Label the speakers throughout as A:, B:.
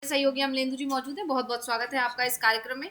A: सहयोगी अमलेंदु जी मौजूद है। बहुत बहुत स्वागत है आपका इस कार्यक्रम में।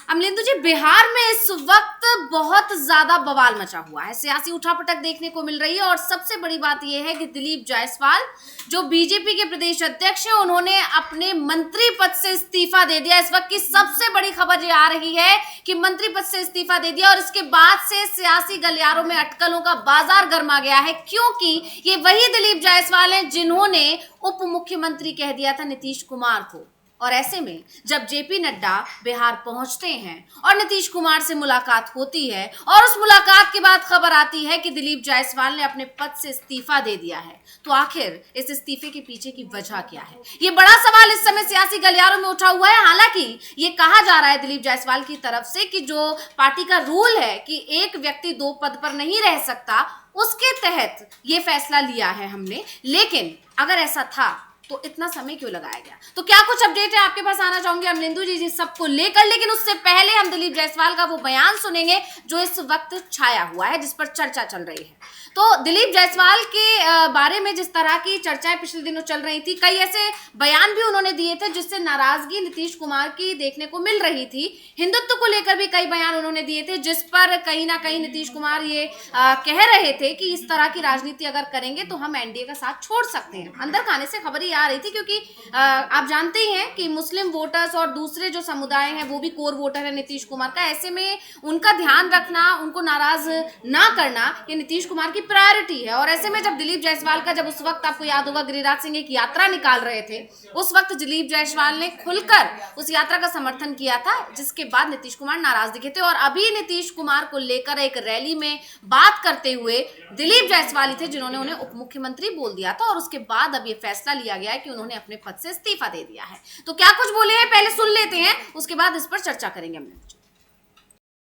A: अमलेंदु जी, बिहार में इस वक्त बहुत ज्यादा बवाल मचा हुआ है, सियासी उठापटक देखने को मिल रही है और सबसे बड़ी बात यह है कि दिलीप जायसवाल जो बीजेपी के प्रदेश अध्यक्ष हैं, उन्होंने अपने मंत्री पद से इस्तीफा दे दिया। इस वक्त की सबसे बड़ी खबर ये आ रही है कि मंत्री पद से इस्तीफा दे दिया और इसके बाद से सियासी गलियारों में अटकलों का बाजार गर्मा गया है, क्योंकि ये वही दिलीप जायसवाल हैं जिन्होंने उप मुख्यमंत्री कह दिया था नीतीश कुमार को। और ऐसे में जब जेपी नड्डा बिहार पहुंचते हैं और नीतीश कुमार से मुलाकात होती है और उस मुलाकात के बाद खबर आती है कि दिलीप जायसवाल ने अपने पद से इस्तीफा दे दिया है, तो आखिर इस इस्तीफे के पीछे की वजह क्या है? ये बड़ा सवाल इस समय सियासी गलियारों में उठा हुआ है। हालांकि ये कहा जा रहा है दिलीप जायसवाल की तरफ से कि जो पार्टी का रूल है कि एक व्यक्ति दो पद पर नहीं रह सकता, उसके तहत ये फैसला लिया है हमने। लेकिन अगर ऐसा था तो इतना समय क्यों लगाया गया? तो क्या कुछ अपडेट है आपके पास, आना चाहूंगी अमलेंदु जी सबको लेकर। लेकिन उससे पहले हम दिलीप जायसवाल का वो बयान सुनेंगे जो इस वक्त छाया हुआ है, जिस पर चर्चा चल रही है। तो दिलीप जायसवाल के बारे में जिस तरह की चर्चाएं पिछले दिनों चल रही थी, कई ऐसे बयान भी उन्होंने दिए थे जिससे नाराजगी नीतीश कुमार की देखने को मिल रही थी। हिंदुत्व को लेकर भी कई बयान उन्होंने दिए थे, जिस पर कहीं ना कहीं नीतीश कुमार ये कह रहे थे कि इस तरह की राजनीति अगर करेंगे तो हम एनडीए का साथ छोड़ सकते हैं। अंदर खाने से खबर आ रही थी, क्योंकि आप जानते ही हैं कि मुस्लिम वोटर्स और दूसरे जो समुदाय हैं वो भी कोर वोटर है नीतीश कुमार का। ऐसे में उनका ध्यान रखना, उनको नाराज ना करना, ये नीतीश कुमार की प्रायोरिटी है। और ऐसे में जब दिलीप जायसवाल का, जब उस वक्त आपको याद होगा गिरिराज सिंह एक यात्रा निकाल रहे थे, उस वक्त दिलीप जायसवाल ने खुलकर उस यात्रा का समर्थन किया था, जिसके बाद नीतीश कुमार नाराज दिखे थे। और अभी नीतीश कुमार को लेकर एक रैली में बात करते हुए दिलीप जायसवाल थे जिन्होंने उन्हें उप मुख्यमंत्री बोल दिया था। और उसके बाद अब ये फैसला लिया गया है कि उन्होंने अपने पद से इस्तीफा दे दिया है। तो क्या कुछ बोले हैं पहले सुन लेते हैं, उसके बाद इस पर चर्चा करेंगे। हमने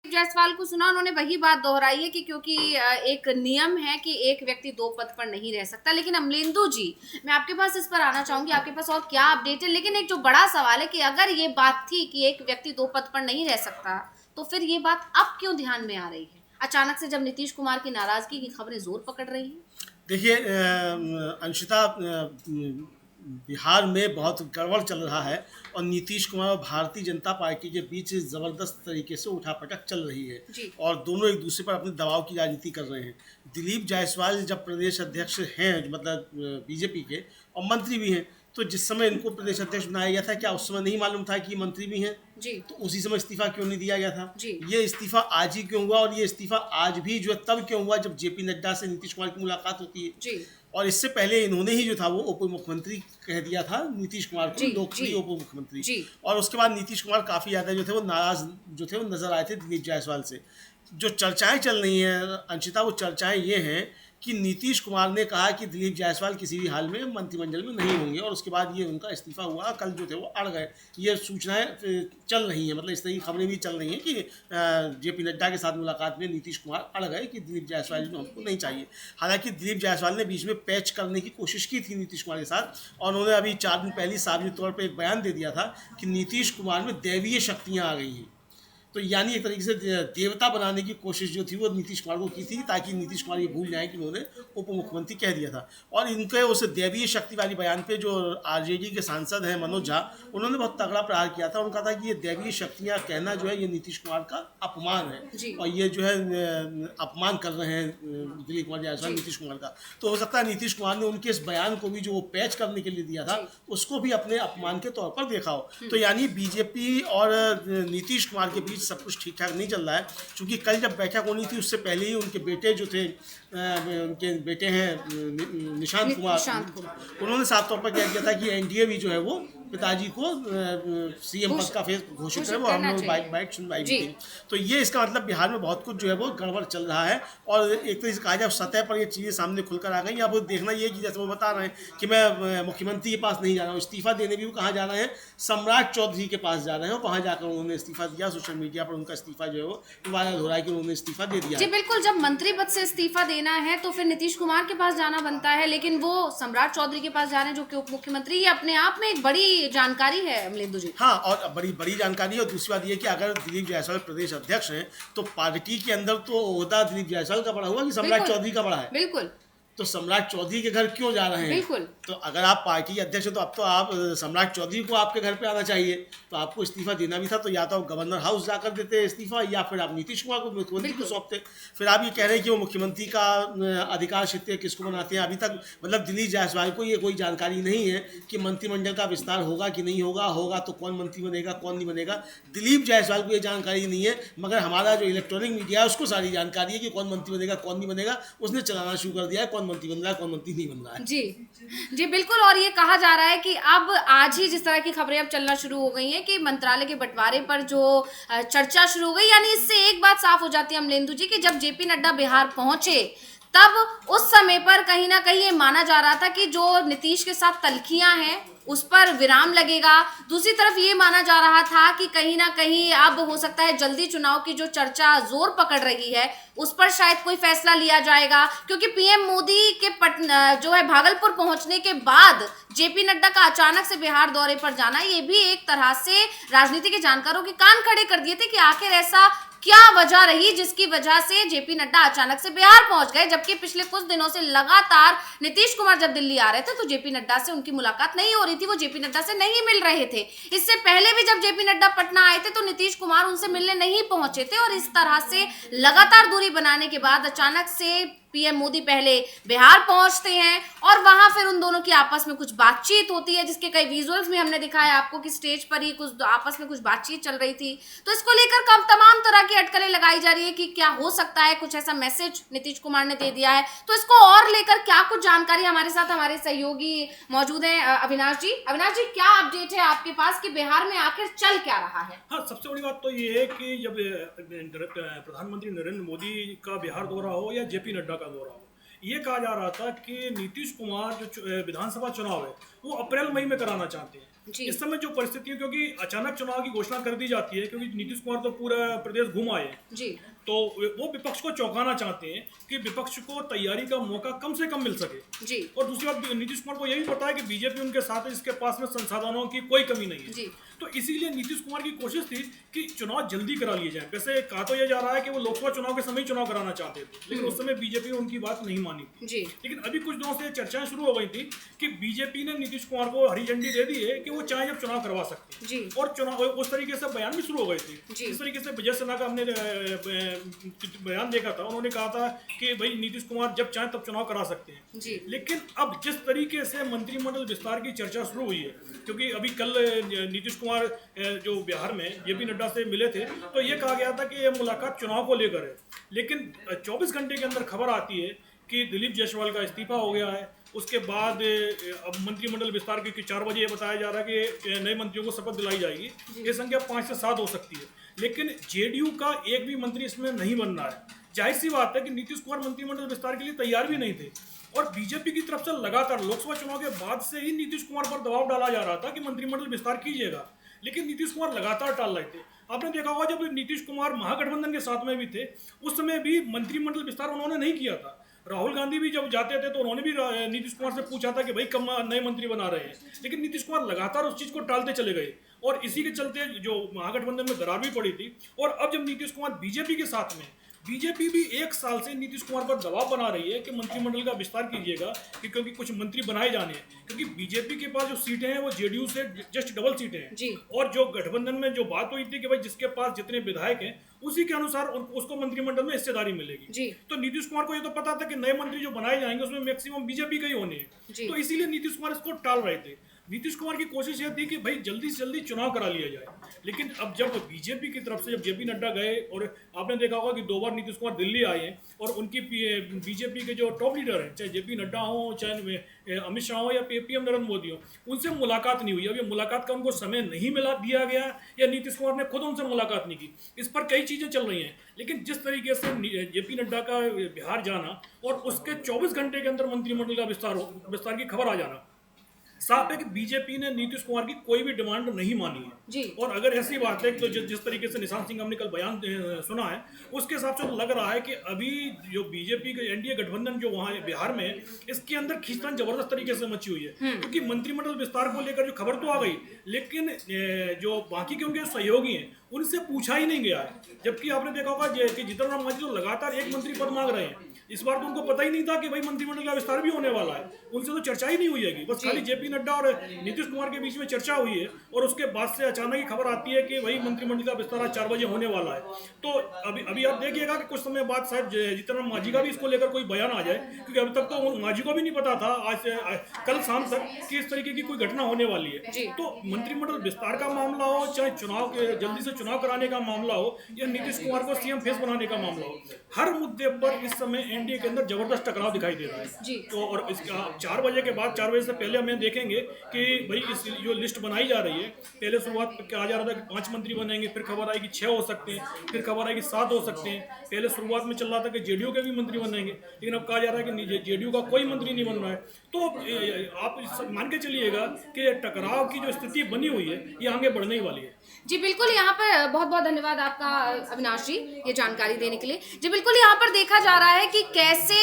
A: जायसवाल को सुना, उन्होंने वही बात दोहराई है कि क्योंकि एक नियम है कि एक व्यक्ति दो पद पर नहीं रह सकता। लेकिन अमलेंदु जी, मैं आपके पास इस पर आना चाहूंगी, आपके पास और क्या अपडेट है? लेकिन एक जो बड़ा सवाल है कि अगर ये बात थी कि एक व्यक्ति दो पद पर नहीं रह सकता, तो फिर ये बात अब क्यों ध्यान में आ रही है अचानक से, जब नीतीश कुमार की नाराजगी की खबरें जोर पकड़ रही है?
B: देखिए अंशिता, बिहार में बहुत गड़बड़ चल रहा है और नीतीश कुमार और भारतीय जनता पार्टी के बीच ज़बरदस्त तरीके से उठापटक चल रही है और दोनों एक दूसरे पर अपने दबाव की राजनीति कर रहे हैं। दिलीप जायसवाल जब प्रदेश अध्यक्ष हैं, मतलब बीजेपी के, और मंत्री भी हैं, तो जिस समय इनको प्रदेश अध्यक्ष बनाया गया था, क्या उस समय नहीं मालूम था कि मंत्री भी हैं? तो उसी समय इस्तीफा क्यों नहीं दिया गया था? ये इस्तीफा आज ही क्यों हुआ? और ये इस्तीफा आज भी जो है तब क्यों हुआ जब जेपी नड्डा से नीतीश कुमार की मुलाकात होती है? और इससे पहले इन्होंने ही जो था वो उप मुख्यमंत्री कह दिया था नीतीश कुमार को, लोकप्रिय उप मुख्यमंत्री। और उसके बाद नीतीश कुमार काफ़ी ज़्यादा जो थे वो नाराज जो थे वो नजर आए थे दिलीप जायसवाल से। जो चर्चाएं चल रही हैं अंशिता, वो चर्चाएं ये हैं कि नीतीश कुमार ने कहा कि दिलीप जायसवाल किसी भी हाल में मंत्रिमंडल में नहीं होंगे और उसके बाद ये उनका इस्तीफा हुआ। कल जो थे वो अड़ गए। ये सूचनाएं चल रही हैं, मतलब इस तरह की खबरें भी चल रही हैं कि जेपी नड्डा के साथ मुलाकात में नीतीश कुमार अड़ गए कि दिलीप जायसवाल जो हमको नहीं चाहिए। हालांकि दिलीप जायसवाल ने बीच में पैच करने की कोशिश की थी नीतीश कुमार के साथ, और उन्होंने अभी 4 दिन पहले सार्वजनिक तौर पर एक बयान दे दिया था कि नीतीश कुमार में दैवीय शक्तियाँ आ गई हैं। तो यानी एक तरीके से देवता बनाने की कोशिश जो थी वो नीतीश कुमार को की थी, ताकि नीतीश कुमार ये भूल जाएं कि उन्होंने उप मुख्यमंत्री कह दिया था। और इनके उस दैवीय शक्ति वाली बयान पे जो आरजेडी के सांसद हैं मनोज झा, उन्होंने बहुत तगड़ा प्रहार किया था। उनका था कि ये दैवीय शक्तियाँ कहना जो है ये नीतीश कुमार का अपमान है और ये जो है अपमान कर रहे हैं दिलीप कुमार जायसवाल नीतीश कुमार का। तो हो सकता है नीतीश कुमार ने उनके इस बयान को भी जो वो पैच करने के लिए दिया था, उसको भी अपने अपमान के तौर पर देखा हो। तो यानी बीजेपी और नीतीश कुमार के बीच सब कुछ ठीक ठाक नहीं चल रहा है, क्योंकि कल जब बैठक होनी थी उससे पहले ही उनके बेटे जो थे, उनके बेटे हैं निशांत कुमार, उन्होंने साफ तौर पर कह दिया था कि एनडीए भी जो है वो पिताजी को सीएम पद का फेस घोषित करे। वो हम लोग बाइट सुनवाई भी थी। तो ये इसका मतलब बिहार में बहुत कुछ जो है वो गड़बड़ चल रहा है और एक तरह से कहा जाए सतह पर ये चीज़ें सामने खुलकर आ गई। अब देखना ये कि जैसे वो बता रहे हैं कि मैं मुख्यमंत्री के पास नहीं जा रहा हूँ, इस्तीफा देने भी वो कहाँ जा रहे हैं, सम्राट चौधरी के पास जा रहे हैं। वहाँ जाकर उन्होंने इस्तीफा दिया। सोशल मीडिया पर उनका इस्तीफा जो है वो वायरल हो रहा है कि उन्होंने इस्तीफा दे दिया।
A: जी बिल्कुल, जब मंत्री पद से इस्तीफा देना है तो फिर नीतीश कुमार के पास जाना बनता है, लेकिन वो सम्राट चौधरी के पास जा रहे हैं जो कि उप मुख्यमंत्री। ये अपने आप में एक बड़ी जानकारी है अमलेंदु जी।
B: हाँ, और बड़ी जानकारी है। और दूसरी बात ये कि अगर दिलीप जायसवाल प्रदेश अध्यक्ष हैं तो पार्टी के अंदर तो ओहदा दिलीप जायसवाल का बड़ा हुआ कि सम्राट चौधरी का बड़ा है?
A: बिल्कुल।
B: तो सम्राट चौधरी के घर क्यों जा रहे हैं?
A: बिल्कुल।
B: तो अगर आप पार्टी के अध्यक्ष हो तो अब तो आप सम्राट चौधरी को आपके घर पे आना चाहिए, तो आपको इस्तीफा देना भी था, तो या तो आप गवर्नर हाउस जाकर देते इस्तीफा, या फिर आप नीतीश कुमार को मुख्यमंत्री को सौंपते। फिर आप ये कह रहे हैं कि वो मुख्यमंत्री का अधिकार क्षेत्र किसको बनाते हैं। अभी तक मतलब दिलीप जायसवाल को ये कोई जानकारी नहीं है कि मंत्रिमंडल का विस्तार होगा कि नहीं होगा, होगा तो कौन मंत्री बनेगा कौन नहीं बनेगा। दिलीप जायसवाल को ये जानकारी नहीं है, मगर हमारा जो इलेक्ट्रॉनिक मीडिया है उसको सारी जानकारी है कि कौन मंत्री बनेगा कौन नहीं बनेगा। उसने चलाना शुरू कर दिया है कौन मंत्री बन रहा है कौन मंत्री नहीं बन रहा है।
A: जी जी बिल्कुल। और ये कहा जा रहा है कि अब आज ही जिस तरह की खबरें अब चलना शुरू हो गई हैं कि मंत्रालय के बंटवारे पर जो चर्चा शुरू हो गई, यानी इससे एक बात साफ हो जाती है अमलेंदु जी कि जब जेपी नड्डा बिहार पहुंचे तब उस समय पर कहीं ना कहीं ये माना जा रहा था कि जो नीतीश के साथ तल्खियां हैं उस पर विराम लगेगा। दूसरी तरफ ये माना जा रहा था कि कहीं ना कहीं अब हो सकता है जल्दी चुनाव की जो चर्चा जोर पकड़ रही है उस पर शायद कोई फैसला लिया जाएगा, क्योंकि पीएम मोदी के जो है भागलपुर पहुंचने के बाद जेपी नड्डा का अचानक से बिहार दौरे पर जाना, ये भी एक तरह से राजनीति के जानकारों के कान खड़े कर दिए थे कि आखिर ऐसा क्या वजह रही जिसकी वजह से जेपी नड्डा अचानक से बिहार पहुंच गए। जबकि पिछले कुछ दिनों से लगातार नीतीश कुमार जब दिल्ली आ रहे थे तो जेपी नड्डा से उनकी मुलाकात नहीं हो रही थी, वो जेपी नड्डा से नहीं मिल रहे थे। इससे पहले भी जब जेपी नड्डा पटना आए थे तो नीतीश कुमार उनसे मिलने नहीं पहुंचे थे। और इस तरह से लगातार दूरी बनाने के बाद अचानक से पीएम मोदी पहले बिहार पहुंचते हैं और वहां फिर उन दोनों की आपस में कुछ बातचीत होती है, जिसके कई विजुअल्स भी हमने दिखाए आपको कि स्टेज पर ही कुछ आपस में कुछ बातचीत चल रही थी। तो इसको लेकर कब तमाम तरह की अटकलें लगाई जा रही है कि क्या हो सकता है कुछ ऐसा मैसेज नीतीश कुमार ने दे दिया है। तो इसको और लेकर क्या कुछ जानकारी हमारे साथ हमारे सहयोगी मौजूद हैं अविनाश जी। अविनाश जी, क्या अपडेट है आपके पास कि बिहार में आखिर चल क्या रहा है?
C: हाँ, सबसे बड़ी बात तो ये है कि जब प्रधानमंत्री नरेंद्र मोदी का बिहार दौरा हो या जेपी नड्डा का दौरा हो, ये कहा जा रहा था कि नीतीश कुमार जो विधानसभा चुनाव है वो अप्रैल मई में कराना चाहते हैं। इस समय जो परिस्थिति है, क्योंकि अचानक चुनाव की घोषणा कर दी जाती है, क्योंकि नीतीश कुमार तो पूरा प्रदेश घूम आए हैं, तो वो विपक्ष को चौंकाना चाहते हैं कि विपक्ष को तैयारी का मौका कम से कम मिल सके जी। और दूसरी बात, नीतीश कुमार को यही पता है कि बीजेपी उनके साथ है, इसके पास में संसाधनों की कोई कमी नहीं है जी। तो इसीलिए नीतीश कुमार की कोशिश थी कि चुनाव जल्दी करा लिए जाए। वैसे कहा तो यह जा रहा है कि वो लोकसभा चुनाव के समय चुनाव कराना चाहते थे, लेकिन उस समय बीजेपी ने उनकी बात नहीं मानी थी जी। लेकिन अभी कुछ दिनों से चर्चाएं शुरू हो गई थी कि बीजेपी ने नीतीश कुमार को हरी झंडी दे दी है कि वो चाहे जब चुनाव करवा सकते हैं, और चुनाव उस तरीके से बयान भी शुरू हो गए थे। इस तरीके से विजय सिन्हा का हमने बयान देखा था, उन्होंने कहा था कि भाई नीतीश कुमार जब चाहे तब चुनाव करा सकते हैं जी। लेकिन अब जिस तरीके से मंत्रिमंडल विस्तार की चर्चा शुरू हुई है, क्योंकि अभी कल नीतीश कुमार जो बिहार में जेपी नड्डा से मिले थे तो ये कहा गया था कि ये मुलाकात चुनाव को लेकर है, लेकिन 24 घंटे के अंदर खबर आती है कि दिलीप जायसवाल का इस्तीफा हो गया है। उसके बाद अब मंत्रिमंडल विस्तार के 4 बजे ये बताया जा रहा है कि नए मंत्रियों को शपथ दिलाई जाएगी। ये संख्या 5 से 7 हो सकती है, लेकिन जेडीयू का एक भी मंत्री इसमें नहीं बन रहा है। जाहिर सी बात है कि नीतीश कुमार मंत्रिमंडल विस्तार के लिए तैयार भी नहीं थे, और बीजेपी की तरफ से लगातार लोकसभा चुनाव के बाद से ही नीतीश कुमार पर दबाव डाला जा रहा था कि मंत्रिमंडल विस्तार कीजिएगा, लेकिन नीतीश कुमार लगातार टाल रहे थे। आपने देखा होगा जब नीतीश कुमार महागठबंधन के साथ में भी थे उस समय भी मंत्रिमंडल विस्तार उन्होंने नहीं किया था। राहुल गांधी भी जब जाते थे तो उन्होंने भी नीतीश कुमार से पूछा था कि भाई कब नए मंत्री बना रहे हैं, लेकिन नीतीश कुमार लगातार उस चीज़ को टालते चले गए, और इसी के चलते जो महागठबंधन में दरार भी पड़ी थी। और अब जब नीतीश कुमार बीजेपी के साथ में, बीजेपी भी 1 साल से नीतीश कुमार पर दबाव बना रही है कि मंत्रिमंडल का विस्तार कीजिएगा, क्योंकि कुछ मंत्री बनाए जाने हैं, क्योंकि बीजेपी के पास जो सीटें हैं वो जेडीयू से जस्ट डबल सीटें हैं जी। और जो गठबंधन में जो बात हुई थी कि भाई जिसके पास जितने विधायक हैं उसी के अनुसार उसको मंत्रिमंडल में हिस्सेदारी मिलेगी जी। तो नीतीश कुमार को ये तो पता था कि नए मंत्री जो बनाए जाएंगे उसमें मैक्सिमम बीजेपी के ही होने हैं, तो इसीलिए नीतीश कुमार इसको टाल रहे थे। नीतीश कुमार की कोशिश ये थी कि भाई जल्दी से जल्दी चुनाव करा लिया जाए, लेकिन अब जब बीजेपी की तरफ से जब जेपी नड्डा गए, और आपने देखा होगा कि 2 बार नीतीश कुमार दिल्ली आए हैं, और उनकी बीजेपी के जो टॉप लीडर हैं, चाहे जेपी नड्डा हो, चाहे अमित शाह हो या पीएम नरेंद्र मोदी हो, उनसे मुलाकात नहीं हुई। अब ये मुलाकात का उनको समय नहीं दिया गया, या नीतीश कुमार ने खुद उनसे मुलाकात नहीं की, इस पर कई चीज़ें चल रही हैं। लेकिन जिस तरीके से जेपी नड्डा का बिहार जाना और उसके 24 घंटे के अंदर मंत्रिमंडल का विस्तार की खबर आ जाना, साफ है कि बीजेपी ने नीतीश कुमार की कोई भी डिमांड नहीं मानी है
A: जी।
C: और अगर ऐसी बात है तो जिस तरीके से निशांत सिंह हमने कल बयान सुना है उसके हिसाब से तो लग रहा है कि अभी जो बीजेपी का एनडीए गठबंधन जो वहाँ बिहार में है इसके अंदर खींचतान जबरदस्त तरीके से मची हुई है क्योंकि मंत्रिमंडल विस्तार को लेकर जो खबर तो आ गई लेकिन जो बाकी के उनके सहयोगी हैं उनसे पूछा ही नहीं गया है। जबकि आपने देखा होगा कि जीतन राम मांझी तो लगातार एक मंत्री पद मांग रहे हैं, इस बार तो उनको पता ही नहीं था कि भाई मंत्रिमंडल का विस्तार भी होने वाला है, उनसे तो चर्चा ही नहीं हुई है। बस खाली जेपी नड्डा और नीतीश कुमार के बीच में चर्चा हुई है और उसके बाद से अचानक ही खबर आती है कि भाई मंत्रिमंडल का विस्तार आज 4 बजे होने वाला है। तो अभी आप देखिएगा कि कुछ समय बाद शायद जीतन राम मांझी का भी इसको लेकर कोई बयान आ जाए, क्योंकि अभी तक तो मांझी को भी नहीं पता था आज कल शाम तक कि इस तरीके की कोई घटना होने वाली है। तो मंत्रिमंडल विस्तार का मामला हो चाहे चुनाव जल्दी से चुनाव कराने का मामला हो या नीतीश कुमार को सीएम फेस बनाने का मामला हो, हर मुद्दे पर इस समय एनडीए के अंदर जबरदस्त टकराव दिखाई दे रहा है। तो और इसका 4 बजे के बाद 4 बजे से पहले हमें देखेंगे कि भाई इस जो लिस्ट बनाई जा रही है, पहले शुरुआत कहा जा रहा था कि 5 मंत्री बनेंगे, फिर खबर आई कि 6 हो सकते हैं, फिर खबर आई कि 7 हो सकते हैं। पहले शुरुआत में चल रहा था कि जेडीयू के भी मंत्री बनेंगे, लेकिन अब कहा जा रहा है कि जेडीयू का कोई मंत्री नहीं बन रहा है। तो आप मान के चलिएगा कि टकराव की जो स्थिति बनी हुई है ये आगे बढ़ने ही वाली है।
A: जी बिल्कुल, यहाँ पर बहुत बहुत धन्यवाद आपका अविनाश जी ये जानकारी देने के लिए। जी बिल्कुल, यहाँ पर देखा जा रहा है कि कैसे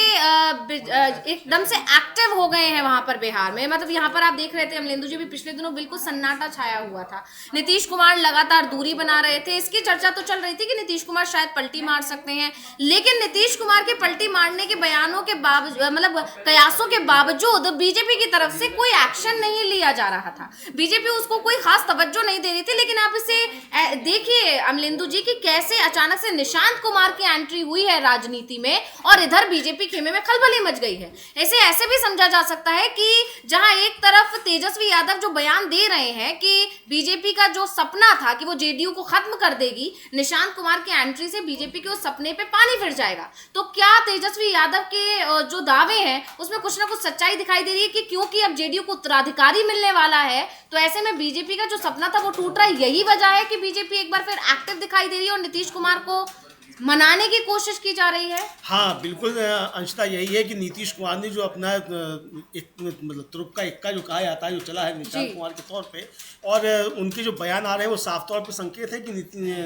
A: एकदम से एक्टिव हो गए हैं वहां पर बिहार में। मतलब यहाँ पर आप देख रहे थे अमलेंदु जी भी पिछले दिनों बिल्कुल सन्नाटा छाया हुआ था, नीतीश कुमार लगातार दूरी बना रहे थे। इसकी चर्चा तो चल रही थी कि नीतीश कुमार शायद पलटी मार सकते हैं, लेकिन नीतीश कुमार के पलटी मारने के बयानों के बावजूद, मतलब कयासों के बावजूद बीजेपी की तरफ से कोई एक्शन नहीं लिया जा रहा था। बीजेपी उसको कोई खास तवज्जो नहीं दे रही थी। लेकिन आप इसे देखिए अमलेंदु जी की कैसे अचानक से निशांत कुमार की एंट्री हुई है राजनीति में और इधर बीजेपी खेमे में खलबली मच गई है। ऐसे भी समझा जा सकता है कि जहां एक तरफ तेजस्वी यादव जो बयान दे रहे हैं कि बीजेपी का जो सपना था कि वो जेडीयू को खत्म कर देगी, निशांत कुमार की एंट्री से बीजेपी के उस सपने पे पानी फिर जाएगा। तो क्या तेजस्वी यादव के जो दावे हैं उसमें कुछ ना कुछ सच्चाई दिखाई दे रही है कि क्योंकि अब जेडीयू को उत्तराधिकारी मिलने वाला है तो ऐसे में बीजेपी का जो सपना था वो टूट रहा है। यही वजह है कि बीजेपी एक बार फिर एक्टिव दिखाई दे रही है और नीतीश कुमार को मनाने की कोशिश की जा रही है।
B: हाँ बिल्कुल अंशिता, यही है कि नीतीश कुमार ने जो अपना मतलब तुरुप का इक्का जो कहा जाता है जो चला है निशांत कुमार के तौर पे, और उनके जो बयान आ रहे हैं वो साफ तौर पे संकेत है कि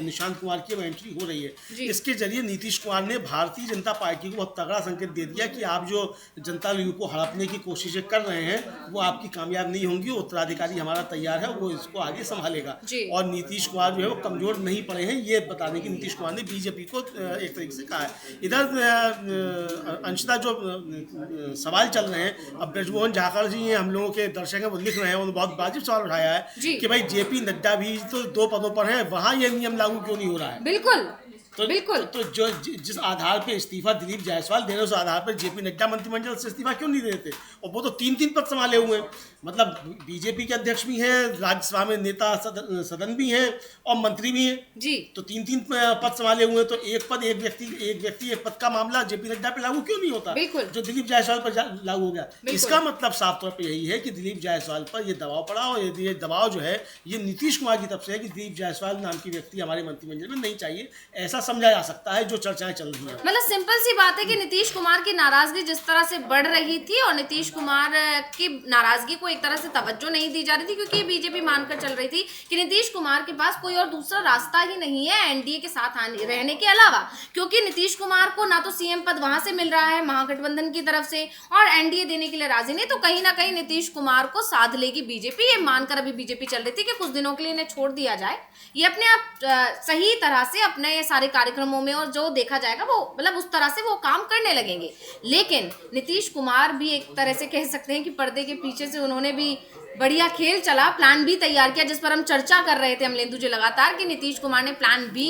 B: निशांत कुमार की एंट्री हो रही है। इसके जरिए नीतीश कुमार ने भारतीय जनता पार्टी को बहुत तगड़ा संकेत दे दिया कि आप जो जनता व्यू को हड़पने की कोशिशें कर रहे हैं वो आपकी कामयाब नहीं होंगी, उत्तराधिकारी हमारा तैयार है, वो इसको आगे संभालेगा। और नीतीश कुमार जो है वो कमजोर नहीं पड़े हैं, ये बताने की नीतीश कुमार ने बीजेपी को एक तरीके से कहा है। इधर अंशिता जो सवाल चल रहे हैं, अब ब्रजमोहन झाकर जी हम लोगों के दर्शक हैं वो लिख रहे हैं, उन्होंने बहुत वाजिब सवाल उठाया है कि भाई जेपी नड्डा भी तो 2 पदों पर हैं, वहां ये नियम लागू क्यों नहीं हो रहा है।
A: बिल्कुल बिल्कुल।
B: तो जो जिस आधार पे इस्तीफा दिलीप जायसवाल दे रहे हैं उस आधार पर जेपी नड्डा मंत्रिमंडल से इस्तीफा क्यों नहीं देते? और वो तो 3 पद संभाले हुए हैं, मतलब बीजेपी के अध्यक्ष भी हैं, राज्यसभा में नेता सदन भी हैं और मंत्री भी हैं जी। तो 3 पद संभाले हुए हैं, तो एक व्यक्ति एक पद का मामला जेपी नड्डा पे लागू क्यों नहीं होता जो दिलीप जायसवाल पर लागू हो गया? इसका मतलब साफ तौर पर यही है कि दिलीप जायसवाल पर यह दबाव पड़ा और ये दबाव जो है ये नीतीश कुमार की तरफ से है कि दिलीप जायसवाल नाम की व्यक्ति हमारे मंत्रिमंडल में नहीं चाहिए, ऐसा समझा जा सकता है जो चर्चाएं चल रही हैं।
A: मतलब सिंपल सी बात है कि नीतीश कुमार की नाराजगी जिस तरह से बढ़ रही थी और नीतीश कुमार की नाराजगी को एक तरह से तवज्जो नहीं दी जा रही थी, क्योंकि बीजेपी मानकर चल रही थी कि नीतीश कुमार के पास कोई और दूसरा रास्ता ही नहीं है एनडीए के साथ रहने के अलावा, क्योंकि नीतीश कुमार को ना तो सीएम पद वहां से मिल रहा है महागठबंधन की तरफ से और एनडीए देने के लिए राजी नहीं, तो कहीं ना कहीं नीतीश कुमार को साध लेगी बीजेपी। ये मानकर अभी बीजेपी चल रही थी कि कुछ दिनों के लिए इन्हें छोड़ दिया जाए, ये अपने आप सही तरह से अपने सारे कार्यक्रमों में और जो देखा जाएगा वो मतलब उस तरह से वो काम करने लगेंगे। लेकिन नीतीश कुमार भी एक तरह से कह सकते हैं कि पर्दे के पीछे से उन्होंने भी बढ़िया खेल चला, प्लान बी तैयार किया, जिस पर हम चर्चा कर रहे थे अमलेंदु जी लगातार कि नीतीश कुमार ने प्लान बी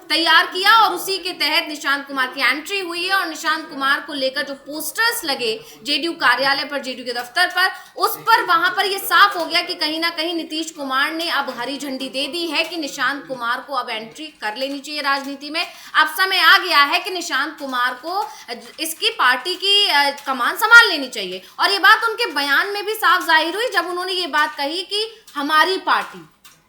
A: तैयार किया और उसी के तहत निशांत कुमार की एंट्री हुई है। और निशांत कुमार को लेकर जो पोस्टर्स लगे जेडीयू कार्यालय पर, जेडीयू के दफ्तर पर, उस पर वहां पर ये साफ हो गया कि कहीं ना कहीं नीतीश कुमार ने अब हरी झंडी दे दी है कि निशांत कुमार को अब एंट्री कर लेनी चाहिए राजनीति में। अब समय आ गया है कि निशांत कुमार को इसकी पार्टी की कमान संभाल लेनी चाहिए। और ये बात उनके बयान में भी साफ जाहिर हुई जब उन्होंने ये बात कही कि हमारी पार्टी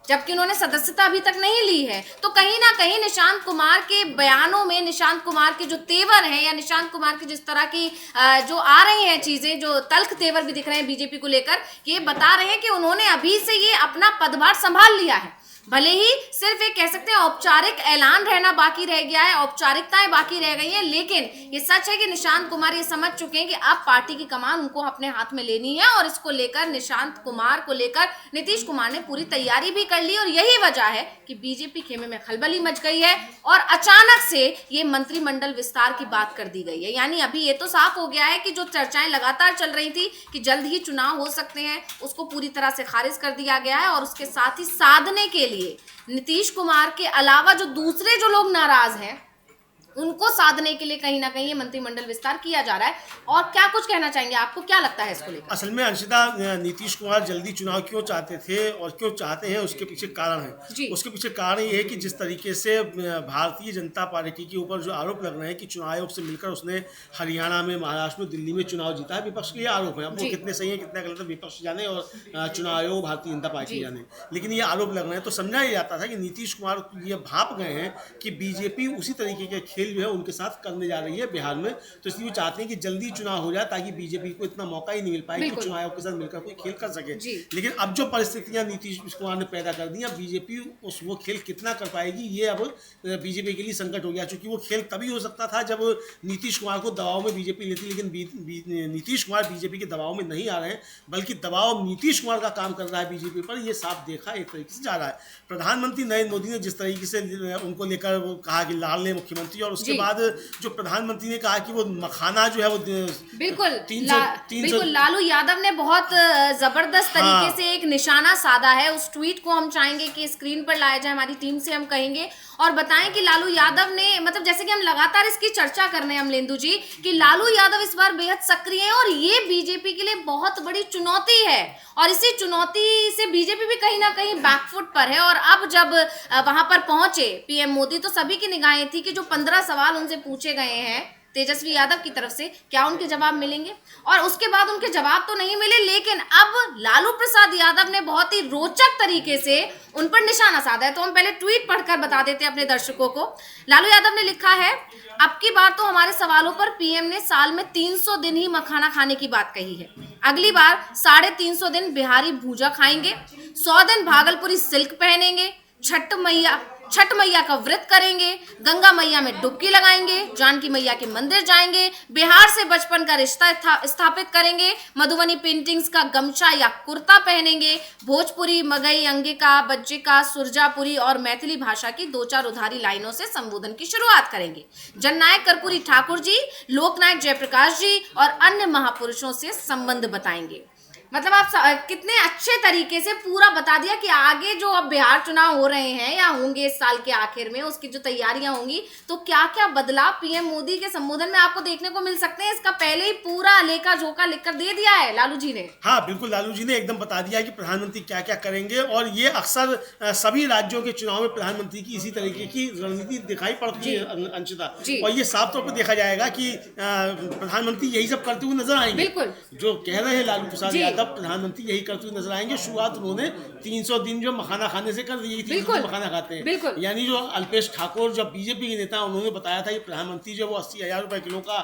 A: जबकि उन्होंने सदस्यता अभी तक नहीं ली है। तो कहीं ना कहीं निशांत कुमार के बयानों में, निशांत कुमार के जो तेवर हैं या निशांत कुमार की जिस तरह की जो आ रही हैं चीजें, जो तल्ख तेवर भी दिख रहे हैं बीजेपी को लेकर, ये बता रहे हैं कि उन्होंने अभी से ये अपना पदभार संभाल लिया है। भले ही सिर्फ एक कह सकते हैं औपचारिक ऐलान रहना बाकी रह गया है, औपचारिकताएं बाकी रह गई हैं, लेकिन ये सच है कि निशांत कुमार ये समझ चुके हैं कि अब पार्टी की कमान उनको अपने हाथ में लेनी है और इसको लेकर निशांत कुमार को लेकर नीतीश कुमार ने पूरी तैयारी भी कर ली। और यही वजह है कि बीजेपी खेमे में खलबली मच गई है और अचानक से ये मंत्रिमंडल विस्तार की बात कर दी गई है। यानी अभी ये तो साफ हो गया है कि जो चर्चाएं लगातार चल रही थी कि जल्द ही चुनाव हो सकते हैं, उसको पूरी तरह से खारिज कर दिया गया है। और उसके साथ ही साधने के लिए नीतीश कुमार के अलावा जो दूसरे जो लोग नाराज हैं उनको साधने के लिए कहीं ना कहीं ये मंत्रिमंडल विस्तार किया जा रहा है। और क्या कुछ कहना चाहेंगे, आपको क्या लगता है इसको लेकर?
B: असल में अंशिता, नीतीश कुमार जल्दी चुनाव क्यों चाहते थे और क्यों चाहते हैं, उसके पीछे कारण है। उसके पीछे कारण ये है कि जिस तरीके से भारतीय जनता पार्टी के ऊपर जो आरोप लग रहे हैं कि चुनाव आयोग से मिलकर उसने हरियाणा में, महाराष्ट्र में, दिल्ली में चुनाव जीता है, विपक्ष के ये आरोप है। अब वो कितने सही है कितना गलत है विपक्ष जाने और चुनाव आयोग भारतीय जनता पार्टी जाने, लेकिन ये आरोप लग रहे हैं। तो समझा जाता था कि नीतीश कुमार ये भाप गए हैं कि बीजेपी उसी तरीके के खेल जो है उनके साथ करने जा रही है बिहार में। तो इसलिए वो चाहते हैं कि जल्दी चुनाव हो जाए ताकि बीजेपी को इतना मौका ही नहीं मिल पाए कि चुनाव आयोग के साथ मिलकर कोई खेल कर सके। लेकिन अब जो परिस्थितियां नीतीश कुमार ने पैदा कर दी, अब बीजेपी वो खेल कितना कर पाएगी ये अब बीजेपी के लिए संकट हो गया। चूंकि वो खेल तभी हो सकता था जब नीतीश कुमार को दबाव में बीजेपी लेती, लेकिन नीतीश कुमार बीजेपी के दबाव में नहीं आ रहे हैं, बल्कि दबाव नीतीश कुमार का काम कर रहा है बीजेपी पर। ये साफ देखा एक तरीके से जा रहा है। प्रधानमंत्री नरेंद्र मोदी ने जिस तरीके से उनको लेकर वो कहा कि लाल ने मुख्यमंत्री, और उसके बाद जो प्रधानमंत्री ने कहा कि वो मखाना जो है वो
A: बिल्कुल लालू यादव ने बहुत जबरदस्त तरीके से एक निशाना साधा है। उस ट्वीट को हम चाहेंगे कि स्क्रीन पर लाया जाए, हमारी टीम से हम कहेंगे और बताएं कि लालू यादव ने, मतलब जैसे कि हम लगातार इसकी चर्चा कर रहे हैं अमलेंदु जी, कि लालू यादव इस बार बेहद सक्रिय है और ये बीजेपी के लिए बहुत बड़ी चुनौती है। और इसी चुनौती से बीजेपी भी कहीं ना कहीं बैकफुट पर है। और अब जब वहां पर पहुंचे पीएम मोदी, तो सभी की निगाहें थी कि जो 15 सवाल उनसे पूछे गए हैं तेजस्वी यादव की तरफ से, क्या उनके जवाब मिलेंगे। और उसके बाद उनके जवाब तो नहीं मिले, लेकिन अब लालू प्रसाद यादव ने बहुत ही रोचक तरीके से उन पर निशाना साधा है। तो हम पहले ट्वीट पढ़कर बता देते हैं अपने दर्शकों को। लालू यादव ने लिखा है, अब की बार तो हमारे सवालों पर पीएम ने साल में 300 दिन ही मखाना खाने की बात कही है। अगली बार 350 दिन बिहारी भूजा खाएंगे, 100 दिन भागलपुरी सिल्क पहनेंगे, छठ मैया का व्रत करेंगे, गंगा मैया में डुबकी लगाएंगे, जानकी मैया के मंदिर जाएंगे, बिहार से बचपन का रिश्ता स्थापित करेंगे, मधुबनी पेंटिंग्स का गमछा या कुर्ता पहनेंगे, भोजपुरी, मगही, अंगिका, बज्जिका, सुरजापुरी और मैथिली भाषा की 2-4 उधारी लाइनों से संबोधन की शुरुआत करेंगे। जननायक कर्पूरी ठाकुर जी, लोकनायक जयप्रकाश जी और अन्य महापुरुषों से संबंध बताएंगे। मतलब आप कितने अच्छे तरीके से पूरा बता दिया कि आगे जो अब बिहार चुनाव हो रहे हैं या होंगे इस साल के आखिर में, उसकी जो तैयारियां होंगी, तो क्या क्या बदलाव पीएम मोदी के संबोधन में आपको देखने को मिल सकते हैं, इसका पहले ही पूरा लेखा जोखा लिखकर दे दिया है लालू जी ने।
B: हाँ बिल्कुल, लालू जी ने एकदम बता दिया कि प्रधानमंत्री क्या क्या करेंगे। और ये अक्सर सभी राज्यों के चुनाव में प्रधानमंत्री की इसी तरीके की रणनीति दिखाई पड़ती है अंशिता। और ये साफ तौर पर देखा जाएगा कि प्रधानमंत्री यही सब करते हुए नजर आएंगे। जो कह रहे हैं लालू प्रसाद यादव, प्रधानमंत्री यही करते हुए नजर आएंगे। शुरुआत उन्होंने 300 दिन जो मखाना खाने से कर दी थी, मखाना खाते हैं। यानी जो अल्पेश ठाकुर, जब बीजेपी के नेता, उन्होंने बताया था कि प्रधानमंत्री जो वो 80,000 रुपए किलो का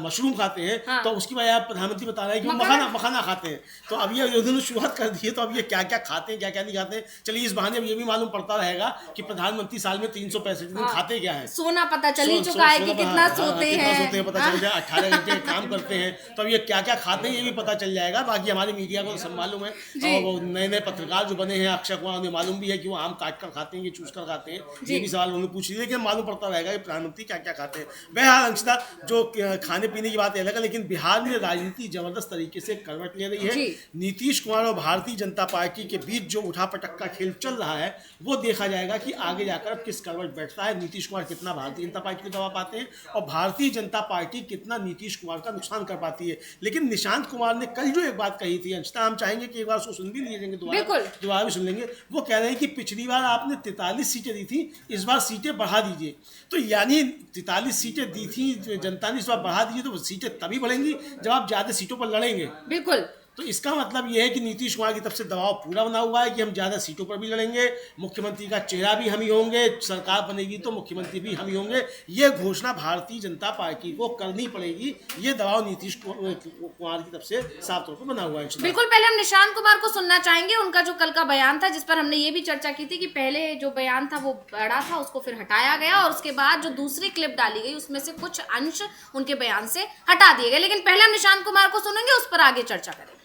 B: मशरूम खाते हैं, तो उसकी बजाय प्रधानमंत्री बता रहे हैं कि वो मखाना खाते हैं। तो अब ये उन्होंने शुरुआत कर दी है। तो अब ये क्या क्या खाते हैं, क्या क्या नहीं खाते हैं, चलिए इस बहाने ये भी मालूम पड़ता रहेगा कि प्रधानमंत्री साल में 365 दिन खाते क्या है।
A: सोना पता चल ही चुका है कि कितना सोते हैं,
B: पता चल जाए, 18 घंटे काम करते हैं। तो अब ये क्या क्या खाते हैं ये भी पता चल जाएगा। बाकी हमारे मीडिया को सब मालूम है, और वो नए नए पत्रकार जो बने हैं, अक्षय कुमार, उन्हें मालूम भी है कि वो आम काट कर खाते हैं कि चूस कर खाते हैं। ये भी सवाल उन्होंने पूछ लिया, लेकिन मालूम पड़ता रहेगा कि प्रधानमंत्री क्या क्या खाते हैं। बहरहाल अंशिता, जो खाने पीने की बात अलग है, लेकिन बिहार में राजनीति जबरदस्त तरीके से करवट ले रही है। नीतीश कुमार और भारतीय जनता पार्टी के बीच जो उठापटक का खेल चल रहा है, वो देखा जाएगा कि आगे जाकर अब किस करवट बैठता है। नीतीश कुमार कितना भारतीय जनता पार्टी को दबा पाते हैं और भारतीय जनता पार्टी कितना नीतीश कुमार का नुकसान कर पाती है। लेकिन निशांत कुमार ने कल जो एक बात कही थी अंशिता, हम चाहेंगे कि एक बार उसको सुन भी लीजिएंगे, दोबारा भी सुन लेंगे। वो कह रहे हैं कि पिछली बार आपने 43 सीटें दी थी, इस बार सीटें बढ़ा दीजिए। तो यानी 43 सीटें दी थी जनता ने, इस बार बढ़ा दीजिए। तो सीटें तभी बढ़ेंगी जब आप ज्यादा सीटों पर लड़ेंगे।
A: बिल्कुल,
B: तो इसका मतलब ये है कि नीतीश कुमार की तरफ से दबाव पूरा बना हुआ है कि हम ज़्यादा सीटों पर भी लड़ेंगे, मुख्यमंत्री का चेहरा भी हम ही होंगे, सरकार बनेगी तो मुख्यमंत्री भी हम ही होंगे। ये घोषणा भारतीय जनता पार्टी को करनी पड़ेगी। ये दबाव नीतीश कुमार की तरफ से साफ तौर पर बना हुआ है।
A: बिल्कुल, पहले हम निशांत कुमार को सुनना चाहेंगे, उनका जो कल का बयान था, जिस पर हमने ये भी चर्चा की थी कि पहले जो बयान था वो बड़ा था, उसको फिर हटाया गया और उसके बाद जो दूसरी क्लिप डाली गई उसमें से कुछ अंश उनके बयान से हटा दिए गए। लेकिन पहले हम निशांत कुमार को सुनेंगे, उस पर आगे चर्चा करेंगे।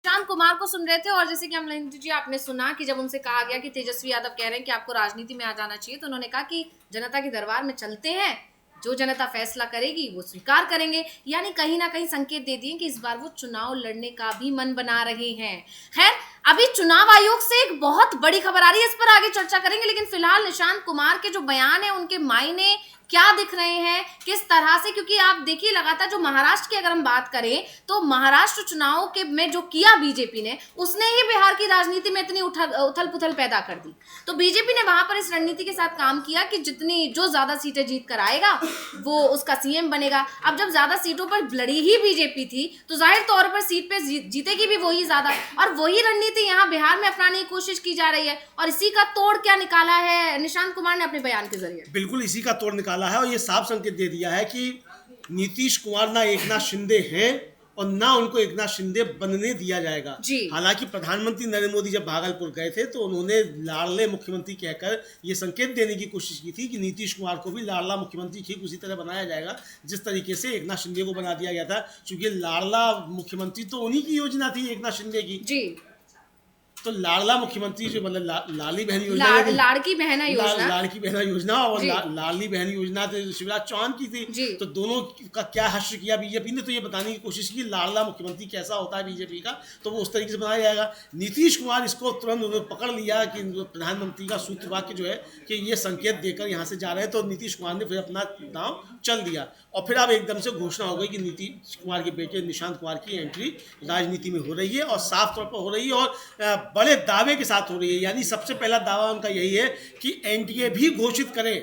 A: निशांत कुमार को सुन रहे थे और जैसे कि अमलेंदु जी आपने सुना कि जब उनसे कहा गया कि तेजस्वी यादव कह रहे हैं कि आपको राजनीति में आ जाना चाहिए, तो उन्होंने कहा कि जनता के दरबार में चलते हैं, जो जनता फैसला करेगी वो स्वीकार करेंगे। यानी कहीं ना कहीं संकेत दे दिए कि इस बार वो चुनाव लड़ने का भी मन बना रहे हैं। खैर, अभी चुनाव आयोग से एक बहुत बड़ी खबर आ रही है, इस पर आगे चर्चा करेंगे। लेकिन फिलहाल निशांत कुमार के जो बयान है उनके मायने क्या दिख रहे हैं, किस तरह से, क्योंकि आप देखिए लगातार जो महाराष्ट्र की अगर हम बात करें तो महाराष्ट्र चुनाव के में जो किया बीजेपी ने, उसने ही बिहार की राजनीति में इतनी उथल पुथल पैदा कर दी। तो बीजेपी ने वहां पर इस रणनीति के साथ काम किया कि जो ज्यादा सीटें जीत कर आएगा वो उसका सीएम बनेगा। अब जब ज्यादा सीटों पर लड़ी ही बीजेपी थी तो जाहिर तौर पर सीट पे जीतेगी भी वही ज्यादा, और वही रणनीति यहाँ बिहार में अपनाने की कोशिश की जा रही है। और इसी का तोड़ क्या निकाला है निशांत कुमार ने अपने बयान के जरिए?
B: बिल्कुल इसी का तोड़ निकाला है और ये साफ संकेत दे दिया है कि नीतीश कुमार ना एकनाथ शिंदे हैं और ना उनको एकनाथ शिंदे बनने दिया जाएगा। हालांकि प्रधानमंत्री नरेंद्र मोदी जब भागलपुर गए थे तो उन्होंने लाडले मुख्यमंत्री कहकर ये संकेत देने की कोशिश की थी कि नीतीश कुमार को भी लाडला मुख्यमंत्री ठीक उसी तरह बनाया जाएगा जिस तरीके से एकनाथ शिंदे को बना दिया गया था, क्योंकि लाडला मुख्यमंत्री तो उन्हीं की योजना थी एकनाथ शिंदे की। तो लाडला मुख्यमंत्री जो मतलब लाडली बहन योजना,
A: लाड़की बहना योजना,
B: लाड़की बहना योजना और लाडली बहन योजना तो शिवराज चौहान की थी। तो दोनों का क्या हश्र किया बीजेपी ने, तो ये बताने की कोशिश की लाडला मुख्यमंत्री कैसा होता है बीजेपी का, तो वो उस तरीके से बनाया जाएगा। नीतीश कुमार इसको तुरंत उन्होंने पकड़ लिया कि प्रधानमंत्री का सूत्र वाक्य जो है कि ये संकेत देकर यहाँ से जा रहे हैं, तो नीतीश कुमार ने फिर अपना दांव चल दिया और फिर अब एकदम से घोषणा हो गई कि नीतीश कुमार के बेटे निशांत कुमार की एंट्री राजनीति में हो रही है और साफ तौर पर हो रही है और बड़े दावे के साथ हो रही है। यानी सबसे पहला दावा उनका यही है कि एनडीए भी घोषित करे